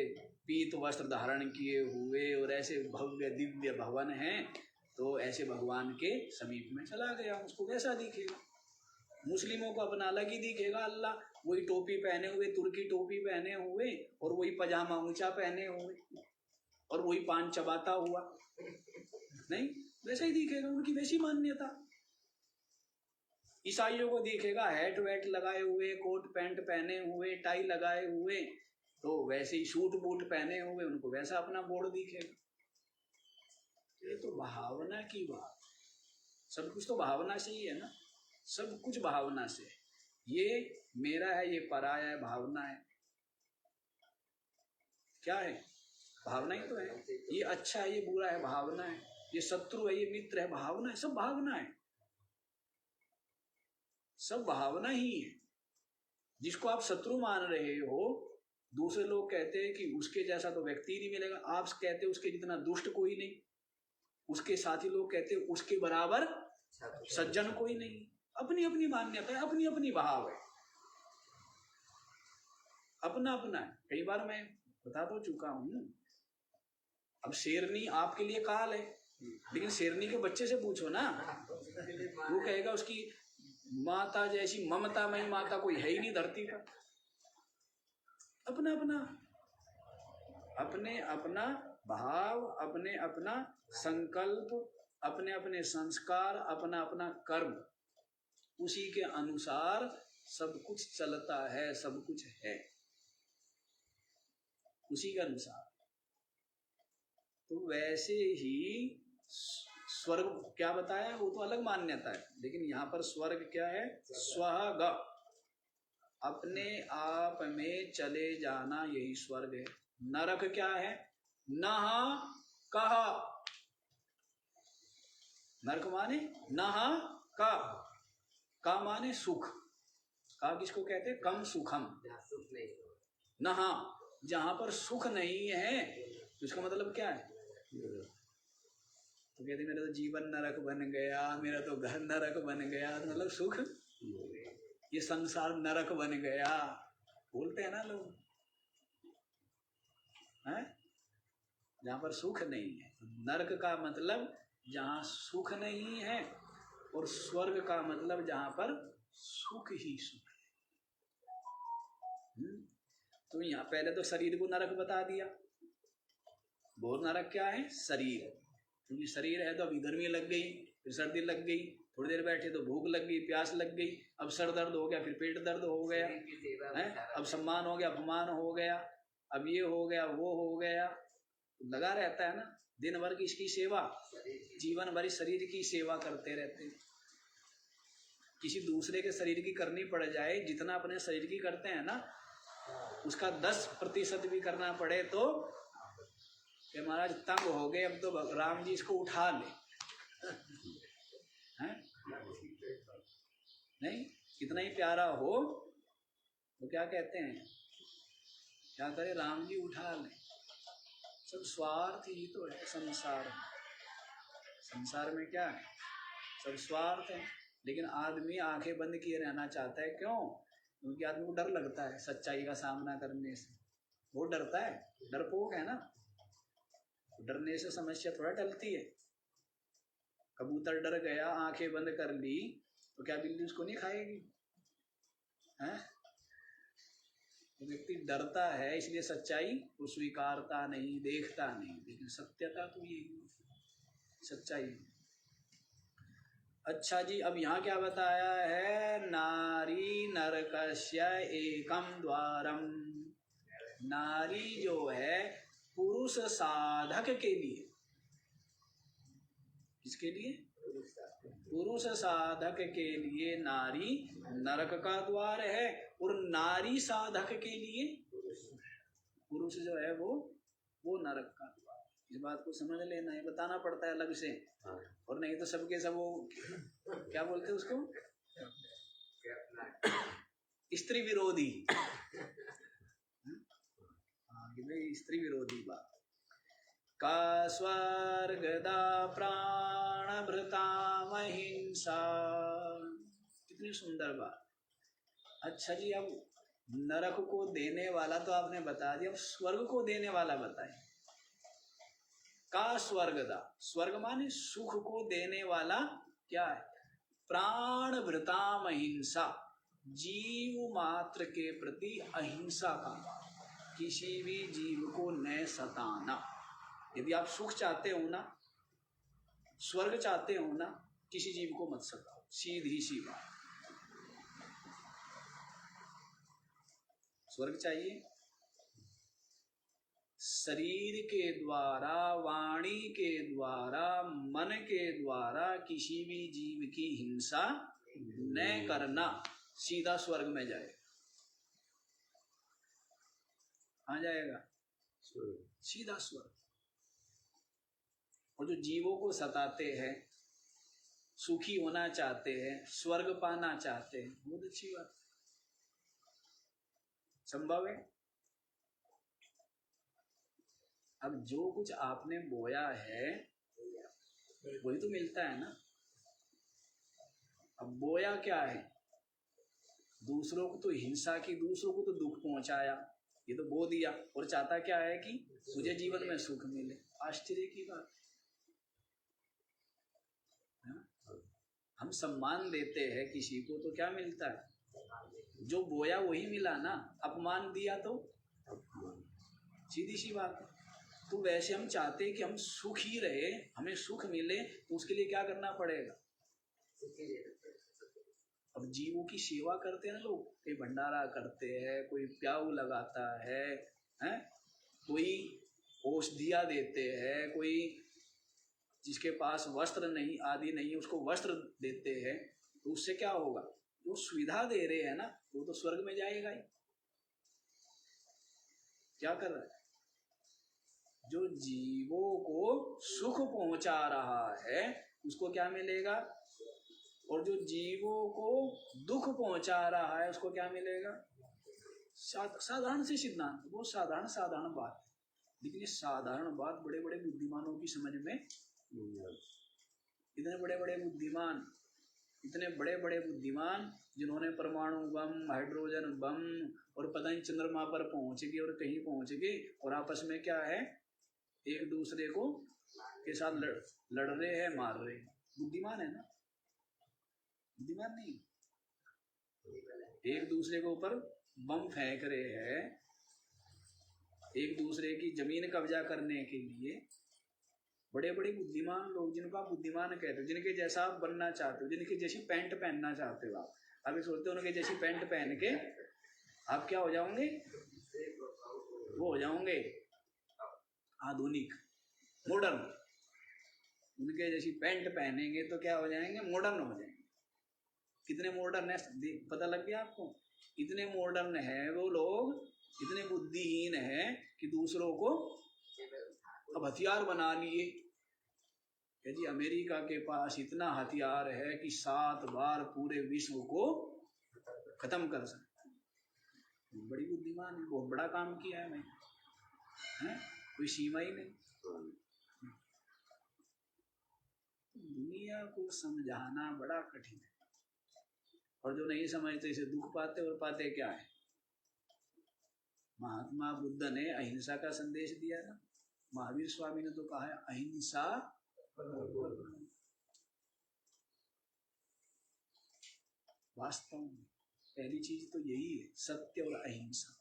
पीत वस्त्र धारण किए हुए और ऐसे भव्य दिव्य भवन हैं, तो ऐसे भगवान के समीप में चला गया, उसको वैसा दिखेगा। मुस्लिमों को अपना अलग ही दिखेगा अल्लाह, वही टोपी पहने हुए, तुर्की टोपी पहने हुए और वही पजामा ऊंचा पहने हुए और वही पान चबाता हुआ, नहीं वैसा ही दिखेगा, उनकी वैसी मान्यता। ईसाइयों को दिखेगा हैट वैट लगाए हुए, कोट पैंट पहने हुए, टाई लगाए हुए, तो वैसे ही सूट बूट पहने हुए, उनको वैसा अपना बोर्ड दिखेगा। ये तो भावना की बात, सब कुछ तो भावना से ही है ना, सब कुछ भावना से। ये मेरा है, ये पराया है, भावना है। क्या है? भावना ही तो है। ये अच्छा है, ये बुरा है, भावना है। ये शत्रु है, ये मित्र है, भावना है। सब भावना है, सब भावना ही है। जिसको आप शत्रु मान रहे हो, दूसरे लोग कहते हैं कि उसके जैसा तो व्यक्ति नहीं मिलेगा, आप कहते उसके जितना दुष्ट कोई नहीं, उसके साथी लोग कहते उसके बराबर सज्जन कोई नहीं। अपनी अपनी मान्यता है, अपनी अपनी भाव है, अपना अपना है। कई बार मैं बता तो चुका हूं। अब शेरनी आपके लिए काल है, लेकिन शेरनी के बच्चे से पूछो ना, वो कहेगा उसकी माता जैसी ममतामयी माता कोई है ही नहीं धरती पर। अपना अपना, अपने अपना भाव, अपने अपना संकल्प, अपने अपने संस्कार, अपना अपना कर्म, उसी के अनुसार सब कुछ चलता है, सब कुछ है उसी के अनुसार। तो वैसे ही स्वर्ग क्या बताया, वो तो अलग मान्यता है, लेकिन यहाँ पर स्वर्ग क्या है, स्वग, अपने आप में चले जाना, यही स्वर्ग है। नरक क्या है, नह कह, नरक माने नह का माने सुख, का किसको कहते हैं, कम सुखम, नहा जहां पर सुख नहीं है, तो इसका मतलब क्या है, तो कहते मेरा तो जीवन नरक बन गया, मेरा तो घर नरक बन गया, तो मतलब सुख, ये संसार नरक बन गया, बोलते हैं ना लोग, हैं? जहां पर सुख नहीं है। नरक का मतलब जहां सुख नहीं है, और स्वर्ग का मतलब जहां पर सुख ही सुख है। तो यहाँ पहले तो शरीर को नरक बता दिया। वो नरक क्या है? शरीर। क्योंकि शरीर है तो अभी गर्मी लग गई, फिर सर्दी लग गई, थोड़ी देर बैठे तो भूख लग गई, प्यास लग गई, अब सर दर्द हो गया, फिर पेट दर्द हो गया है, अब सम्मान हो गया, अपमान हो गया, अब ये हो गया, वो हो गया, लगा रहता है ना। दिन भर की इसकी सेवा, जीवन भर शरीर की सेवा करते रहते हैं। किसी दूसरे के शरीर की करनी पड़ जाए, जितना अपने शरीर की करते हैं ना, उसका 10% भी करना पड़े तो कि महाराज तंग हो गए, अब तो राम जी इसको उठा ले हैं? नहीं, कितना ही प्यारा हो तो क्या कहते हैं, क्या करे, राम जी उठा ले। सब स्वार्थ ही तो है संसार में। संसार में क्या है? सब स्वार्थ है। लेकिन आदमी आंखें बंद किए रहना चाहता है। क्यों? क्योंकि आदमी को डर लगता है सच्चाई का सामना करने से। वो डरता है, डरपोक है ना। डरने से समस्या थोड़ा टलती है। कबूतर डर गया, आंखें बंद कर ली, तो क्या बिल्ली उसको नहीं खाएगी? हैं? तो व्यक्ति डरता है, इसलिए सच्चाई को स्वीकारता नहीं, देखता नहीं। लेकिन सत्यता तो यही सच्चाई। अच्छा जी, अब यहाँ क्या बताया है? नारी नरकस्य एकम द्वारम। नारी जो है पुरुष साधक के लिए, किसके लिए? पुरुष साधक के लिए नारी नरक का द्वार है, और नारी साधक के लिए पुरुष जो है वो नरक का द्वार। इस बात को समझ लेना है, बताना पड़ता है अलग से, और नहीं तो सबके सब वो क्या बोलते हैं उसको, स्त्री विरोधी। स्त्री विरोधी बात। का स्वर्गदा प्राणभृता महिंसा। कितनी सुंदर बात। अच्छा जी, अब नरक को देने वाला तो आपने बता दिया, अब स्वर्ग को देने वाला बताए। का स्वर्गदा, स्वर्ग माने सुख को देने वाला क्या है? प्राणभृता महिंसा, जीव मात्र के प्रति अहिंसा का, किसी भी जीव को न सताना। यदि आप सुख चाहते हो ना, स्वर्ग चाहते हो ना, किसी जीव को मत सताओ, सीधी सी बात। स्वर्ग चाहिए, शरीर के द्वारा, वाणी के द्वारा, मन के द्वारा किसी भी जीव की हिंसा न करना, सीधा स्वर्ग में जाएगा। कहाँ जाएगा? सीधा स्वर्ग। और जो जीवों को सताते हैं, सुखी होना चाहते हैं, स्वर्ग पाना चाहते हैं, बहुत अच्छी बात। संभव है। अब जो कुछ आपने बोया है वही तो मिलता है ना। अब बोया क्या है? दूसरों को तो हिंसा की, दूसरों को तो दुख पहुंचाया, ये तो बो दिया, और चाहता क्या है कि मुझे जीवन में सुख मिले। आश्चर्य की बात है। हम सम्मान देते हैं किसी को तो क्या मिलता है? जो बोया वही मिला ना। अपमान दिया तो सीधी सी बात है। तो वैसे हम चाहते हैं कि हम सुखी रहे, हमें सुख मिले, तो उसके लिए क्या करना पड़ेगा? अब जीवों की सेवा करते हैं ना लोग, कोई भंडारा करते हैं, कोई प्याऊ लगाता है, हैं? कोई औषधियाँ देते हैं, कोई जिसके पास वस्त्र नहीं आदि नहीं उसको वस्त्र देते हैं, तो उससे क्या होगा? जो सुविधा दे रहे हैं ना, वो तो स्वर्ग में जाएगा ही। क्या कर रहा है? जो जीवों को सुख पहुंचा रहा है उसको क्या मिलेगा? और जो जीवों को दुख पहुंचा रहा है उसको क्या मिलेगा? साधारण से सिद्धांत, वो साधारण बात, लेकिन ये साधारण बात बड़े बड़े बुद्धिमानों की समझ में। इतने बड़े बड़े बुद्धिमान, इतने बड़े बड़े बुद्धिमान जिन्होंने परमाणु बम, हाइड्रोजन बम, और पता नहीं चंद्रमा पर पहुंच गए और कहीं पहुंच गए, और आपस में क्या है, एक दूसरे को के साथ लड़ रहे हैं, मार रहे हैं। बुद्धिमान है ना? बुद्धिमान नहीं, एक दूसरे के ऊपर बम फेंक रहे हैं एक दूसरे की जमीन कब्जा करने के लिए, बड़े बड़े बुद्धिमान लोग जिनको आप बुद्धिमान कहते हो, जिनके जैसा आप बनना चाहते हो, जिनकी जैसी पैंट पहनना चाहते हो, आप ये सोचते हो उनके जैसी पैंट पहन के आप क्या हो जाओगे, वो हो जाओगे आधुनिक मॉडर्न। उनके जैसी पैंट पहनेंगे तो क्या हो जाएंगे, मॉडर्न हो जाएंगे। कितने मॉडर्न है पता लग गया आपको, इतने मॉडर्न है वो लोग, इतने बुद्धिहीन है कि दूसरों को अब हथियार बना लिए कि जी अमेरिका के पास इतना हथियार है कि 7 बार पूरे विश्व को खत्म कर सकता है। बड़ी बुद्धिमान है, बहुत बड़ा काम किया है भाई, है कोई सीमा ही नहीं। दुनिया को समझाना बड़ा कठिन है, और जो नहीं समझते इसे दुख पाते, और पाते क्या है। महात्मा बुद्ध ने अहिंसा का संदेश दिया ना, महावीर स्वामी ने तो कहा है अहिंसा वास्तव में पहली चीज तो यही है, सत्य और अहिंसा।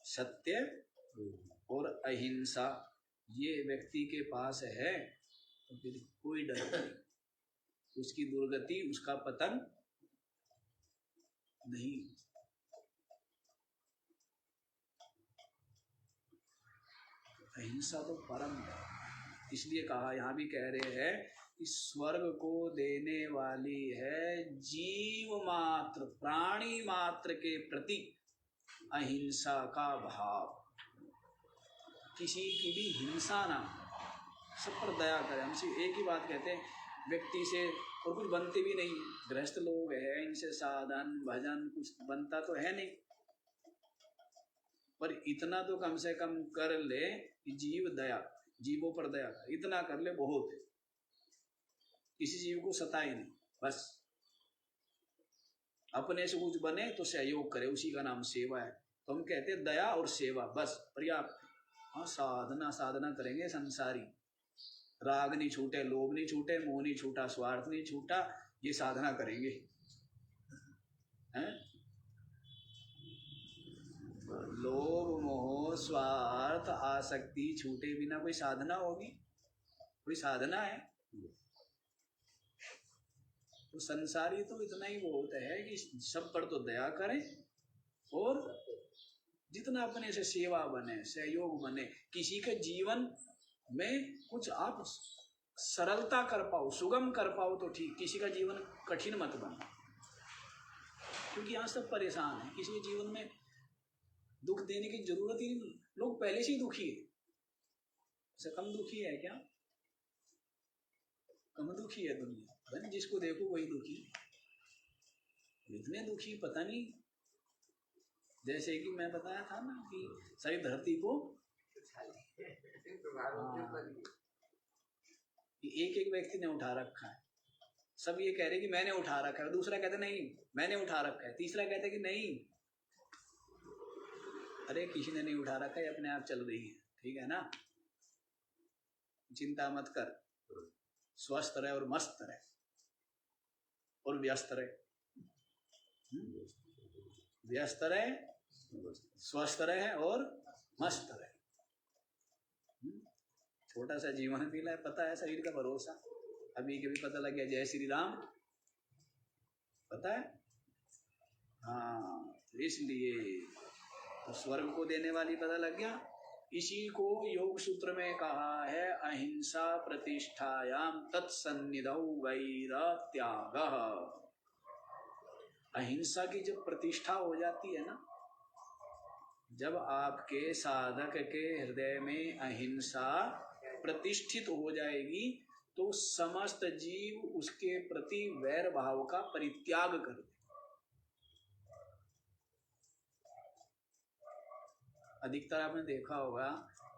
सत्य और अहिंसा ये व्यक्ति के पास है तो फिर कोई डर नहीं, उसकी दुर्गति, उसका पतन नहीं। अहिंसा तो परम है, इसलिए कहा, यहाँ भी कह रहे हैं कि स्वर्ग को देने वाली है जीव मात्र, प्राणी मात्र के प्रति अहिंसा का भाव। किसी की भी हिंसा ना, सब पर दया करें। हमसे एक ही बात कहते हैं, व्यक्ति से और कुछ बनते भी नहीं, गृहस्थ लोग हैं, इनसे साधन भजन कुछ बनता तो है नहीं, पर इतना तो कम से कम कर ले कि जीव दया, जीवों पर दया कर, इतना कर ले बहुत है। किसी जीव को सताए नहीं, बस अपने से कुछ बने तो सहयोग करे, उसी का नाम सेवा है। तो हम कहते हैं दया और सेवा बस पर्याप्त। हाँ, साधना साधना करेंगे संसारी, राग नहीं छूटे, लोभ नहीं छूटे, मोह नहीं छूटा, स्वार्थ नहीं छूटा, ये साधना करेंगे हैं। लोभ मोह स्वार्थ आसक्ति छूटे बिना कोई साधना होगी? कोई साधना है? तो संसारी तो इतना ही बहुत है कि सब पर तो दया करें, और जितना अपने से सेवा बने, सहयोग बने, किसी के जीवन में कुछ आप सरलता कर पाओ, सुगम कर पाओ तो ठीक, किसी का जीवन कठिन मत बना, क्योंकि यहाँ सब परेशान है। किसी के जीवन में दुख देने की जरूरत ही नहीं, लोग पहले से ही दुखी है। से कम दुखी है क्या? कम दुखी है दुनिया, जिसको देखो वही दुखी, इतने दुखी पता नहीं। जैसे कि मैं बताया था ना कि सारी धरती को एक एक व्यक्ति ने उठा रखा है। सब ये कह रहे कि मैंने उठा रखा है, दूसरा कहते नहीं मैंने उठा रखा है, तीसरा कहते कि नहीं, अरे किसी ने नहीं उठा रखा है, अपने आप चल रही है, ठीक है ना। चिंता मत कर, स्वस्थ रहे और मस्त रहे और व्यस्त रहे, व्यस्त रहे, स्वस्थ रहे और मस्त रहे। छोटा सा जीवन मिला है, पता है शरीर का भरोसा, अभी के भी पता लग गया, जय श्री राम, पता है। हाँ, इसलिए तो स्वर्ग को देने वाली पता लग गया। इसी को योग सूत्र में कहा है अहिंसा प्रतिष्ठायाम तत्सन्निधौ वैरत्यागः। अहिंसा की जब प्रतिष्ठा हो जाती है ना, जब आपके साधक के हृदय में अहिंसा प्रतिष्ठित हो जाएगी तो समस्त जीव उसके प्रति वैर भाव का परित्याग कर दे। अधिकतर आपने देखा होगा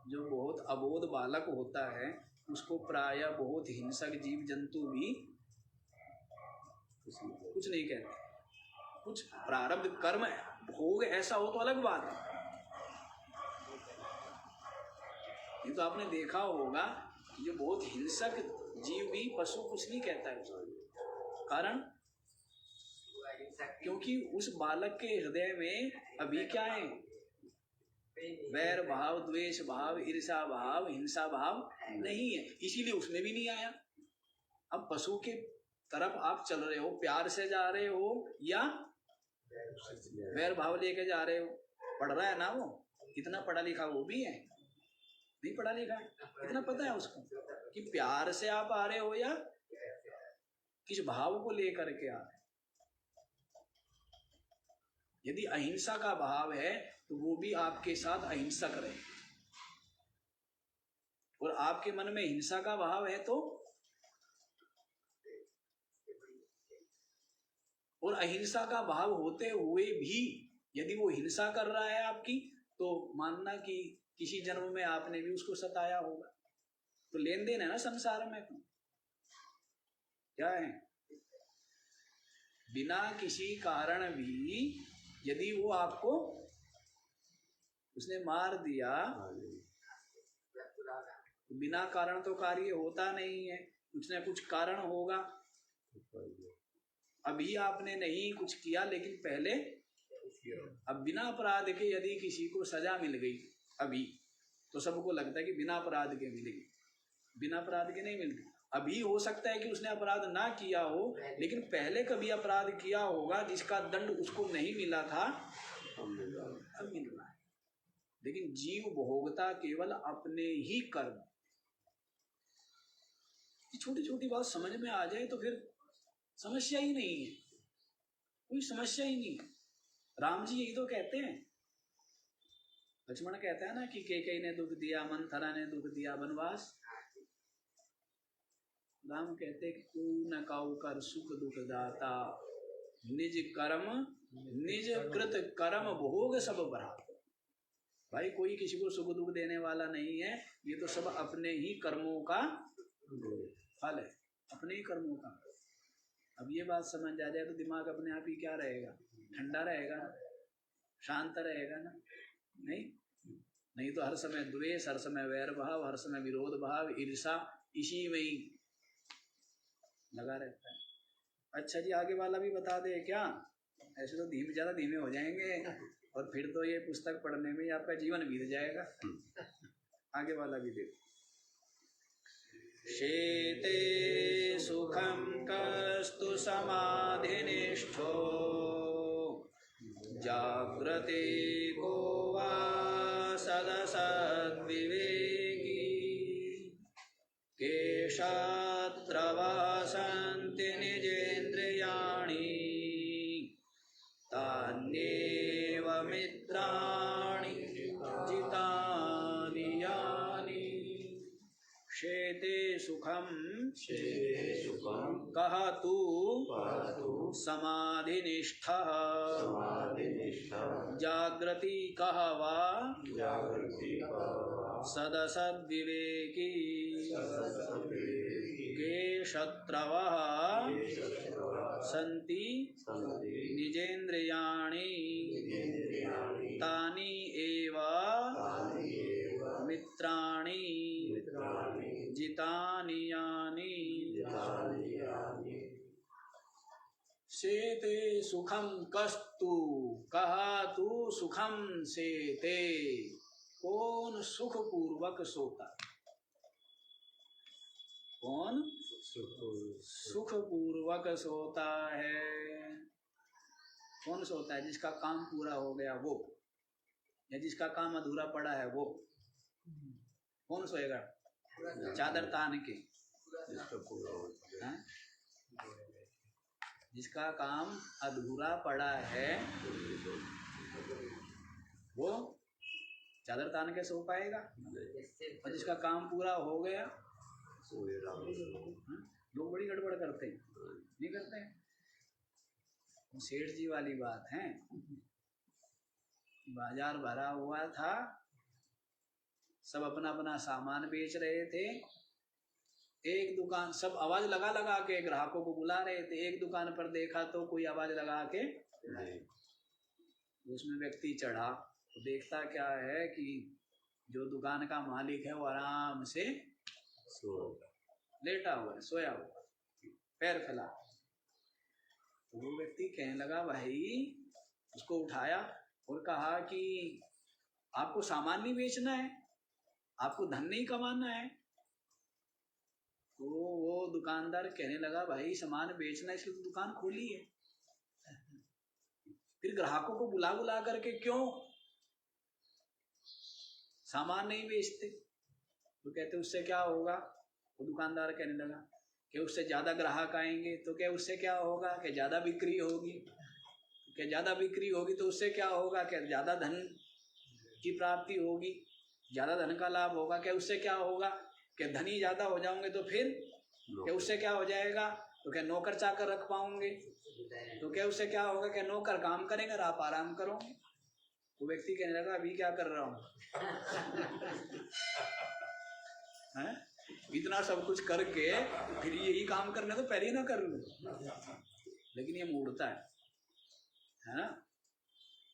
जो बहुत अबोध बालक होता है उसको प्रायः बहुत हिंसक जीव जंतु भी कुछ नहीं कहते। कुछ प्रारब्ध कर्म भोग ऐसा हो तो अलग बात है। ये तो आपने देखा होगा जो बहुत हिंसक जीव भी पशु कुछ नहीं कहता है उसको, कारण क्योंकि उस बालक के हृदय में अभी क्या है, वैर भाव, द्वेष भाव, ईर्ष्या भाव, हिंसा भाव नहीं है, इसीलिए उसमें भी नहीं आया। अब पशु के तरफ आप चल रहे हो, प्यार से जा रहे हो या वैर भाव लेके जा रहे हो? पढ़ रहा है ना वो, इतना पढ़ा लिखा वो भी है, नहीं पढ़ा लिखा, इतना पता है उसको कि प्यार से आप आ रहे हो या किस भाव को लेकर के आ रहे हो। यदि अहिंसा का भाव है तो वो भी आपके साथ अहिंसक रहे, और आपके मन में हिंसा का भाव है तो, और अहिंसा का भाव होते हुए भी यदि वो हिंसा कर रहा है आपकी, तो मानना कि किसी जन्म में आपने भी उसको सताया होगा। तो लेन देन है ना संसार में, तो क्या है, बिना किसी कारण भी यदि वो आपको उसने मार दिया, तो बिना कारण तो कार्य होता नहीं है, कुछ ना कुछ कारण होगा। अभी आपने नहीं कुछ किया, लेकिन पहले, अब बिना अपराध के यदि किसी को सजा मिल गई अभी, तो सबको लगता है कि बिना अपराध के मिलेगी, बिना अपराध के नहीं मिलती। अभी हो सकता है कि उसने अपराध ना किया हो, लेकिन पहले कभी अपराध किया होगा जिसका दंड उसको नहीं मिला था, अब मिल रहा है। लेकिन जीव भोगता केवल अपने ही कर्म। छोटी छोटी बात समझ में आ जाए तो फिर समस्या ही नहीं है, कोई समस्या ही नहीं है। राम जी यही तो कहते हैं, लक्ष्मण कहता है ना कि कैकेयी ने दुख दिया, मंथरा ने दुख दिया, वनवास। राम कहते कि तू न काऊ कर सुख दुख दाता, निज कर्म निज कृत कर्म भोग सब बराबर। भाई कोई किसी को सुख दुख देने वाला नहीं है, ये तो सब अपने ही कर्मों का फल है, अपने ही कर्मों का। अब ये बात समझ आ जाए तो दिमाग अपने आप ही क्या रहेगा, ठंडा रहेगा, शांत रहेगा ना। नहीं तो हर समय द्वेष, हर समय वैर भाव, हर समय विरोध भाव, ईर्षा, इसी में ही लगा रहता है। अच्छा जी, आगे वाला भी बता दे क्या? ऐसे तो ज्यादा धीमे हो जाएंगे और फिर तो ये पुस्तक पढ़ने में आपका जीवन बीत जाएगा। आगे वाला भी देखो। शेते सुखम कस्तु समाधिनिष्ठो, जाग्रते को वा सदसद्विवेकी, केशात्र वासन्ति निजेन्द्रियाणि, तान्येव मित्राणि जितानि यानि। शेते सुखम कह तू समाधिनिष्ठः, जागृति कह वा सदसद्विवेकी, के शत्रवः सन्ति निजेन्द्रियाणि, तानि एव मित्राणि जितानि यानि। शेते सुखम कस्तु, कहा तू सुखम शेते, कौन सुख पूर्वक सोता, कौन सुख पूर्वक सोता है? कौन सोता है? जिसका काम पूरा हो गया वो, या जिसका काम अधूरा पड़ा है वो। कौन सोएगा चादर तान के? जिसका काम अधूरा पड़ा है वो चादर तान के सो पाएगा, और जिसका काम पूरा हो गया, लोग बड़ी गड़बड़ करते हैं, नहीं करते हैं? सेठ जी वाली बात है, बाजार भरा हुआ था, सब अपना अपना सामान बेच रहे थे। एक दुकान, सब आवाज लगा लगा के ग्राहकों को बुला रहे थे। एक दुकान पर देखा तो कोई आवाज लगा के नहीं, उसमें व्यक्ति चढ़ा तो देखता क्या है कि जो दुकान का मालिक है वो आराम से लेटा हुआ है, सोया हुआ, पैर फैला। तो वो व्यक्ति कहने लगा, भाई उसको उठाया और कहा कि आपको सामान नहीं बेचना है, आपको धन नहीं कमाना है। तो वो दुकानदार कहने लगा, भाई सामान बेचना है इसलिए तो दुकान खोली है, फिर ग्राहकों को बुला बुला करके क्यों सामान नहीं बेचते? तो कहते उससे क्या होगा? वो दुकानदार कहने लगा कि उससे ज्यादा ग्राहक आएंगे। तो क्या उससे क्या होगा? कि ज्यादा बिक्री होगी। कि ज्यादा बिक्री होगी तो उससे क्या होगा? कि ज्यादा धन की प्राप्ति होगी, ज्यादा धन का लाभ होगा। क्या उससे क्या होगा? कि धनी ज्यादा हो जाओगे तो फिर क्या उससे क्या हो जाएगा? तो क्या नौकर चाकर रख पाओगे। तो क्या उससे क्या होगा? कि नौकर काम करेंगे और आप आराम करोगे। वो व्यक्ति कहने लगा, अभी क्या कर रहा हूँ है? इतना सब कुछ करके फिर यही काम करने तो पहले ही ना कर लूं। लेकिन ये मूढ़ता है ना?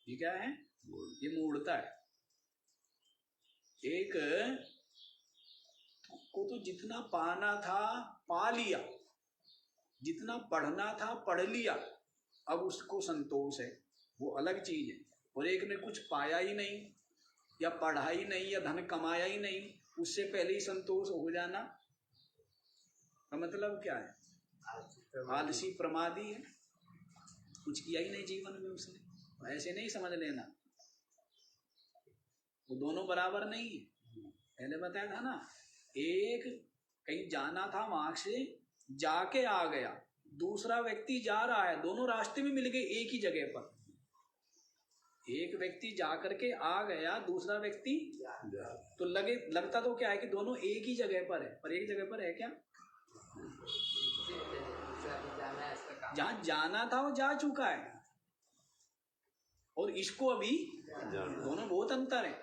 ये क्या है? ये मूढ़ता है। एक को तो जितना पाना था पा लिया, जितना पढ़ना था पढ़ लिया, अब उसको संतोष है, वो अलग चीज है। और एक ने कुछ पाया ही नहीं, या पढ़ा ही नहीं, या धन कमाया ही नहीं, उससे पहले ही संतोष हो जाना का मतलब क्या है? आलसी प्रमादी है, कुछ किया ही नहीं जीवन में उसने। ऐसे नहीं समझ लेना, वो दोनों बराबर नहीं है। पहले बताया था ना, एक कहीं जाना था, वहां से जाके आ गया, दूसरा व्यक्ति जा रहा है, दोनों रास्ते में मिल गए एक ही जगह पर। एक व्यक्ति जाकर के आ गया, दूसरा व्यक्ति तो लगता तो क्या है कि दोनों एक ही जगह पर है, पर एक जगह पर है क्या? जहां जाना था वो जा चुका है, और इसको अभी दोनों बहुत अंतर है।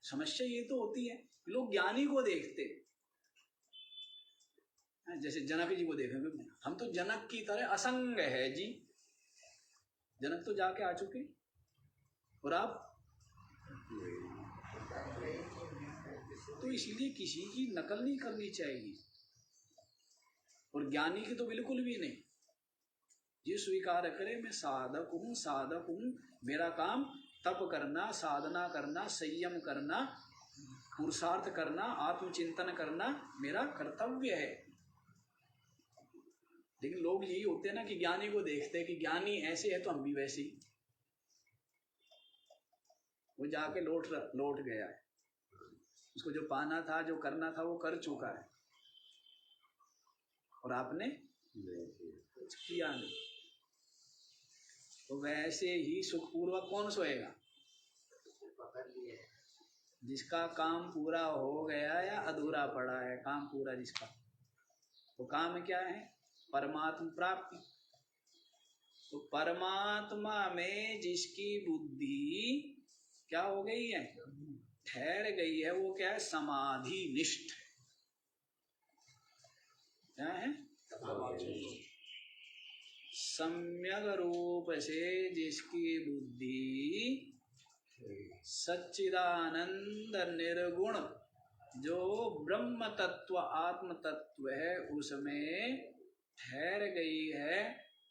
समस्या ये तो होती है, लोग ज्ञानी को देखते, जैसे जनक जी को देखेंगे, हम तो जनक की तरह असंग है जी। जनक तो जाके आ चुके, और आप तो इसलिए किसी की नकल नहीं करनी चाहिए, और ज्ञानी की तो बिल्कुल भी नहीं। ये स्वीकार करे मैं साधक हूँ, साधक हूँ, मेरा काम तप करना, साधना करना, संयम करना, पुरुषार्थ करना, आत्मचिंतन करना मेरा कर्तव्य है। लेकिन लोग यही होते हैं ना कि ज्ञानी को देखते हैं कि ज्ञानी ऐसे है तो हम भी वैसे ही। वो जाके लौट गया है, उसको जो पाना था, जो करना था वो कर चुका है, और आपने कुछ किया नहीं। तो वैसे ही सुखपूर्वक कौन सोएगा? जिसका काम पूरा हो गया या अधूरा पड़ा है, काम पूरा जिसका, तो काम क्या है? परमात्मा प्राप्ति। तो परमात्मा में जिसकी बुद्धि क्या हो गई है? ठहर गई है, वो क्या है? समाधि निष्ठ। क्या है? सम्यक रूप से जिसकी बुद्धि सच्चिदानंद निर्गुण जो ब्रह्म तत्व आत्म तत्व है उसमें ठहर गई है,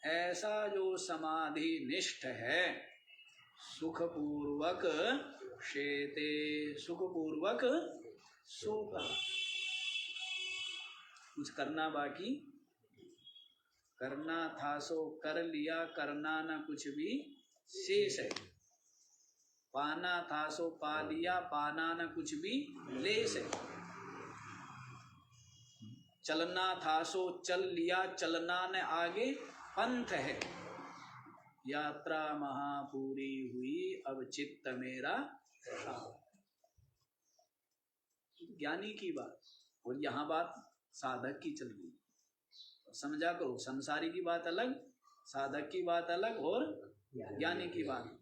ऐसा जो समाधि निष्ठ है, सुखपूर्वक शेते, सुखपूर्वक सोता। कुछ करना बाकी, करना था सो कर लिया, करना ना कुछ भी शेष है। पाना था सो पा लिया, पाना ना कुछ भी लेस है। चलना था सो चल लिया, चलना न आगे पंथ है। यात्रा महापूरी हुई, अब चित्त मेरा शांत। ज्ञानी की बात, और यहाँ बात साधक की चल रही, समझा करो। संसारी की बात अलग, साधक की बात अलग, और ज्ञानी की बात।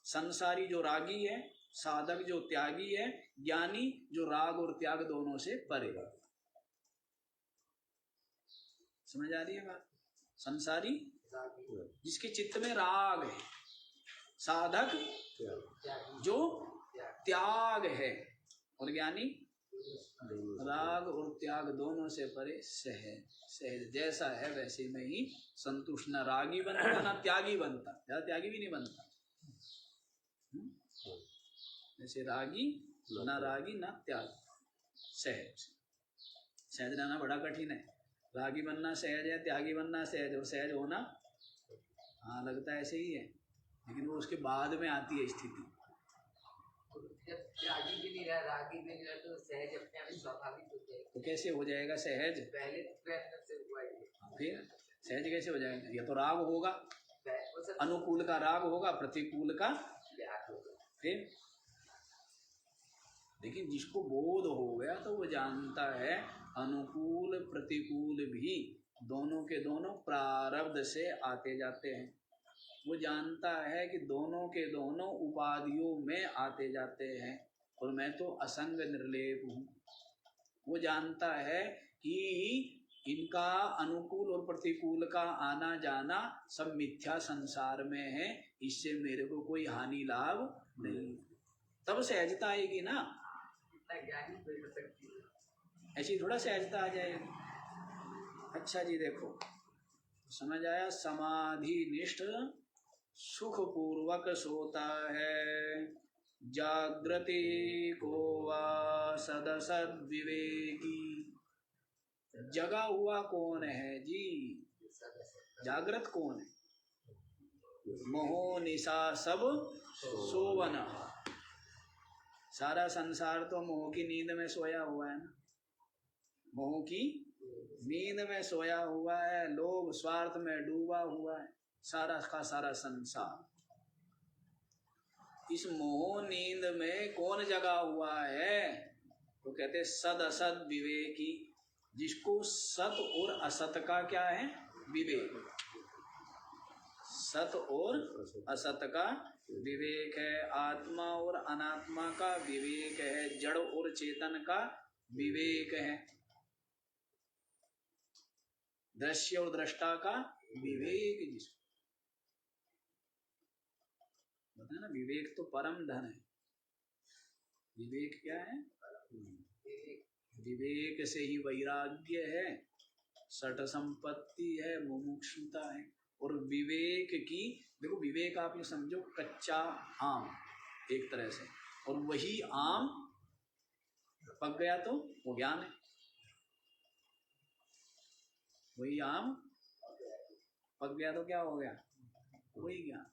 संसारी जो रागी है, साधक जो त्यागी है, ज्ञानी जो राग और त्याग दोनों से परे। समझ आ रही है बात? संसारी जिसके चित्त में राग है, साधक जो त्याग है, और ज्ञानी राग और त्याग दोनों से परे सहज। सहज जैसा है वैसे में ही संतुष्ट, न रागी बनता ना त्यागी बनता, ज्यादा त्यागी भी नहीं बनता। जैसे रागी ना रागी ना त्याग, सहज। सहज रहना बड़ा कठिन है। रागी बनना सहज है, त्यागी बनना सहज, और सहज होना हाँ लगता है ऐसे ही है, लेकिन वो उसके बाद में आती है स्थिति। जब त्यागी भी नहीं रहा, रागी भी नहीं रहा, तो सहज अपने आप स्वाभाविक हो जाएगा। तो कैसे हो जाएगा सहज? पहले प्रयत्न से हुआ ये। फिर सहज कैसे हो जाएगा? या तो राग होगा, अनुकूल का राग होगा, प्रतिकूल का त्याग होगा। फिर लेकिन जिसको बोध हो गया तो वो जानता है अनुकूल प्रतिकूल भी दोनों के दोनों प्रारब्ध से आते जाते हैं। वो जानता है कि दोनों के दोनों उपाधियों में आते जाते हैं, और मैं तो असंग निर्लेप हूँ। वो जानता है कि इनका अनुकूल और प्रतिकूल का आना जाना सब मिथ्या संसार में है, इससे मेरे को कोई हानि लाभ नहीं। तब सहजता आएगी ना, ऐसी थोड़ा सहजता आ जाएगी। अच्छा जी देखो, समझ आया? समाधि निष्ठ सुख पूर्वक सोता है, जागृति को वा सदसद विवेकी। जगा हुआ कौन है जी? जागृत कौन है? मोह निशा सब सोवन। सारा संसार तो मोह की नींद में सोया हुआ है ना, मोह की नींद में सोया हुआ है, लोभ स्वार्थ में डूबा हुआ है सारा का सारा संसार। इस मोह नींद में कौन जगा हुआ है? तो कहते सद असत विवेकी, जिसको सत और असत का क्या है? विवेक। सत और असत का विवेक है, आत्मा और अनात्मा का विवेक है, जड़ और चेतन का विवेक है, दृश्य और दृष्टा का विवेक। जिसको बताया ना, विवेक तो परम धन है। विवेक क्या है? विवेक से ही वैराग्य है, सठ संपत्ति है, मुमुक्षुता है। और विवेक की देखो, विवेक आप ये समझो कच्चा आम एक तरह से, और वही आम पक गया तो वो ज्ञान है। वही आम पक गया तो क्या हो गया? वही ज्ञान।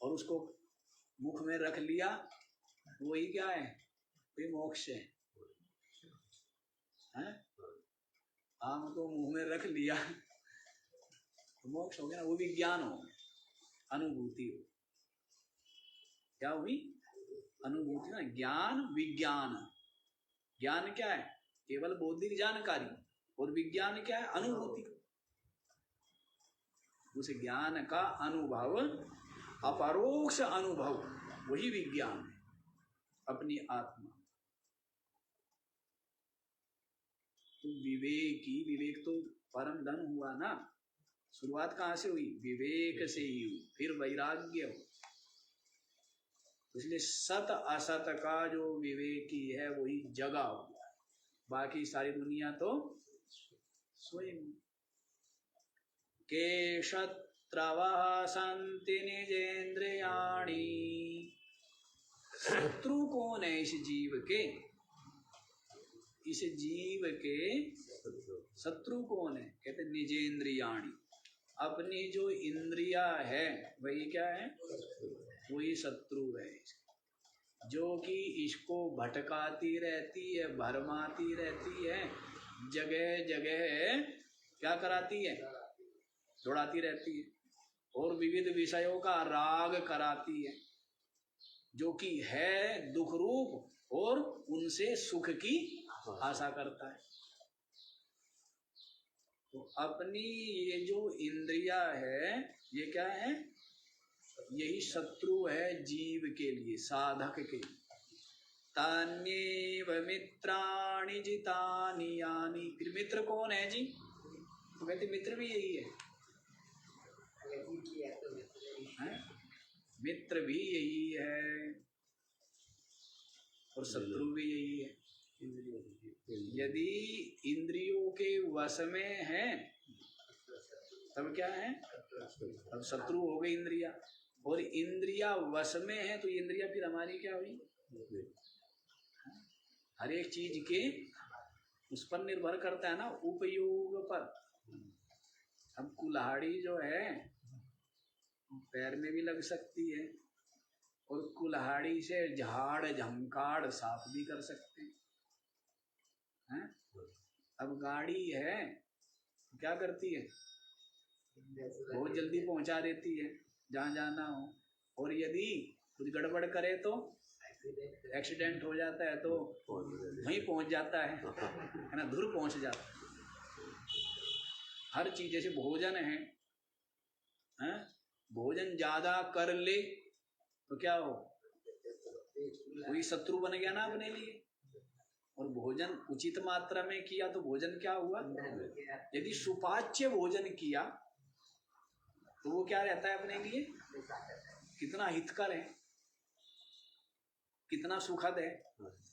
और उसको मुख में रख लिया, वही क्या है? वही मोक्ष है। आम को मुंह में रख लिया तो मोक्ष हो गया ना, वो भी ज्ञान हो, अनुभूति हो। क्या हुई? अनुभूति ना, ज्ञान विज्ञान। ज्ञान क्या है? केवल बौद्धिक जानकारी, और विज्ञान क्या है? अनुभूति। उस ज्ञान का अनुभव, अपरोक्ष अनुभव, वही विज्ञान है, अपनी आत्मा। तो विवेक तो परम धन हुआ ना। शुरुआत कहाँ से हुई? विवेक से ही हुई, फिर वैराग्य हो। इसलिए सत असत का जो विवेकी है वही जगा हुआ है, बाकी सारी दुनिया तो स्वयं। के शत्रवः सन्ति निजेन्द्रियाणि। शत्रु कौन है इस जीव के? इस जीव के शत्रु कौन है? कहते निजेन्द्रियाणि, अपनी जो इंद्रिया है वही क्या है? वही शत्रु है, जो कि इसको भटकाती रहती है, भरमाती रहती है, जगह जगह क्या कराती है? दौड़ाती रहती है, और विविध विषयों का राग कराती है, जो कि है दुख रूप, और उनसे सुख की आशा करता है। तो अपनी ये जो इंद्रिया है, ये क्या है? यही शत्रु है जीव के लिए, साधक के लिए। तान्येव मित्राणि जितानि यानि। फिर मित्र कौन है जी? तो कहते मित्र भी यही है, मित्र भी यही है। और शत्रु भी यही है। यदि इंद्रियों के वश में है तब क्या है, अब शत्रु हो गई इंद्रिया, और इंद्रिया वश में है तो इंद्रिया फिर हमारी क्या हुई, हर एक चीज के उस पर निर्भर करता है ना, उपयोग पर। अब कुल्हाड़ी जो है पैर में भी लग सकती है, और कुल्हाड़ी से झाड़ झंकाड़ साफ भी कर सकते हैं। अब गाड़ी है क्या करती है, बहुत जल्दी पहुंचा देती है जहाँ जाना हो, और यदि कुछ गड़बड़ करे तो एक्सीडेंट हो जाता है तो वहीं पहुंच जाता है ना, दूर पहुंच जाता है। हर चीज, जैसे भोजन है, भोजन ज्यादा कर ले तो क्या हो, कोई शत्रु बन गया ना अपने लिए, और भोजन उचित मात्रा में किया तो भोजन क्या हुआ, यदि सुपाच्य भोजन किया तो वो क्या रहता है अपने लिए, कितना हितकर है, कितना सुखद है।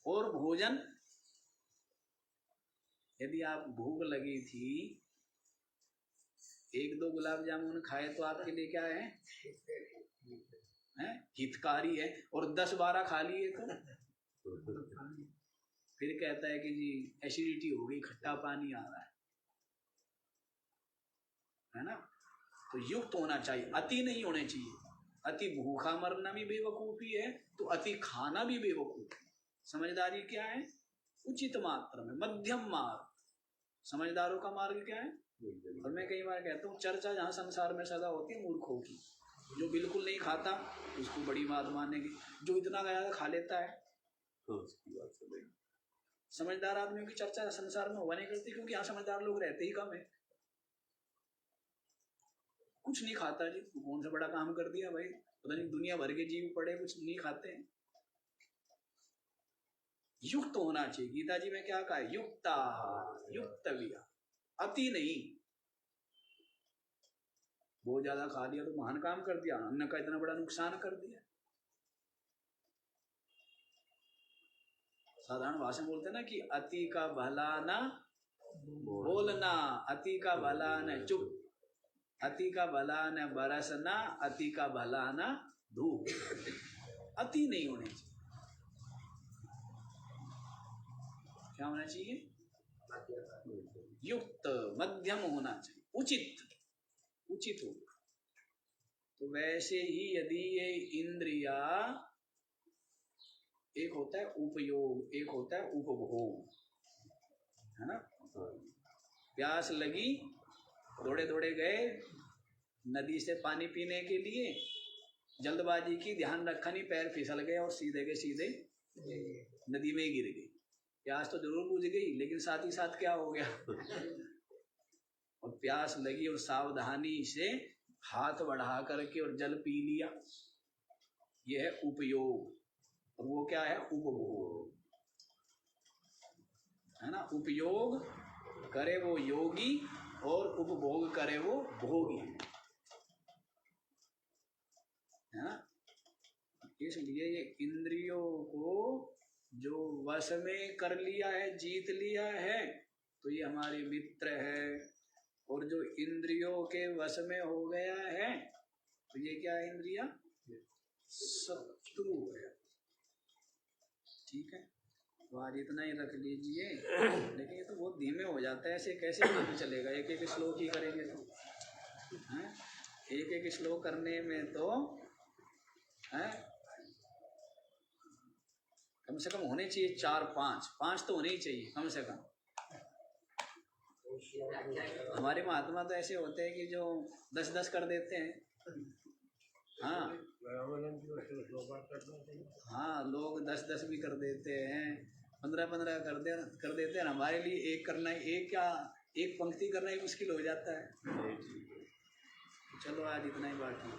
और भोजन, यदि आप भूख लगी थी, 1-2 गुलाब जामुन खाए तो आपके लिए क्या है, हितकारी है, और 10-12 खा लिए तो फिर कहता है कि जी एसिडिटी हो गई, खट्टा पानी आ रहा है ना। तो युक्त होना चाहिए, अति नहीं होने चाहिए। अति भूखा मरना भी बेवकूफी है, तो अति खाना भी बेवकूफी। समझदारी क्या है, उचित मात्रा में, मध्यम मार्ग। समझदारों का मार्ग क्या है, और मैं कई बार कहता हूँ चर्चा जहाँ संसार में सदा होती है मूर्खों की, जो बिल्कुल नहीं खाता उसको बड़ी बात मानेगी, जो इतना गया खा लेता है तो उसकी बात सुनेगी। समझदार आदमियों की चर्चा संसार में हुआ नहीं करती, क्योंकि यहाँ समझदार लोग रहते ही कम है। कुछ नहीं खाता जी, कौन सा बड़ा काम कर दिया भाई, पता नहीं दुनिया भर के जीव पड़े कुछ नहीं खाते हैं। युक्त होना चाहिए। गीता जी में क्या कहा है, युक्ता युक्तव्या, अति नहीं। बहुत ज्यादा खा लिया तो महान काम कर दिया, अन्न का इतना बड़ा नुकसान कर दिया। साधारण भाषा बोलते हैं ना कि अति का भला न बोलना, अति का भला न चुप, अति का भला न बरसना, अति का भला न धूप। अति नहीं होनी चाहिए। क्या होना चाहिए, युक्त, मध्यम होना चाहिए, उचित, उचित हो। तो वैसे ही यदि ये इंद्रिया, एक होता है उपयोग, एक होता है उपभोग, है ना। प्यास लगी, दौड़े दौड़े गए नदी से पानी पीने के लिए, जल्दबाजी की, ध्यान रखा नहीं, पैर फिसल गए और सीधे के सीधे नदी में गिर गई। प्यास तो जरूर बुझ गई, लेकिन साथ ही साथ क्या हो गया और प्यास लगी और सावधानी से हाथ बढ़ा करके और जल पी लिया। यह है उपयोग, और वो क्या है, उपभोग, है ना। उपयोग करे वो योगी और उपभोग करे वो भोगी, है ना। इसलिए ये इंद्रियों को जो वश में कर लिया है, जीत लिया है, तो ये हमारे मित्र है। और जो इंद्रियों के वश में हो गया है तो ये क्या है, इंद्रिया शत्रु है। ठीक है, तो आज इतना ही रख लीजिए। लेकिन ये तो बहुत धीमे हो जाता है, ऐसे कैसे काम चलेगा, एक एक श्लोक ही करेंगे तो, हैं? एक एक श्लोक करने में तो हैं कम से कम होने चाहिए 4-5 तो होने ही चाहिए कम से कम। हमारे महात्मा तो ऐसे होते हैं कि जो 10-10 कर देते हैं। हाँ हाँ, लोग 10-10 भी कर देते हैं, 15-15 कर देते हैं। हमारे लिए एक करना ही, एक पंक्ति करना ही मुश्किल हो जाता है। चलो आज इतना ही बाकी।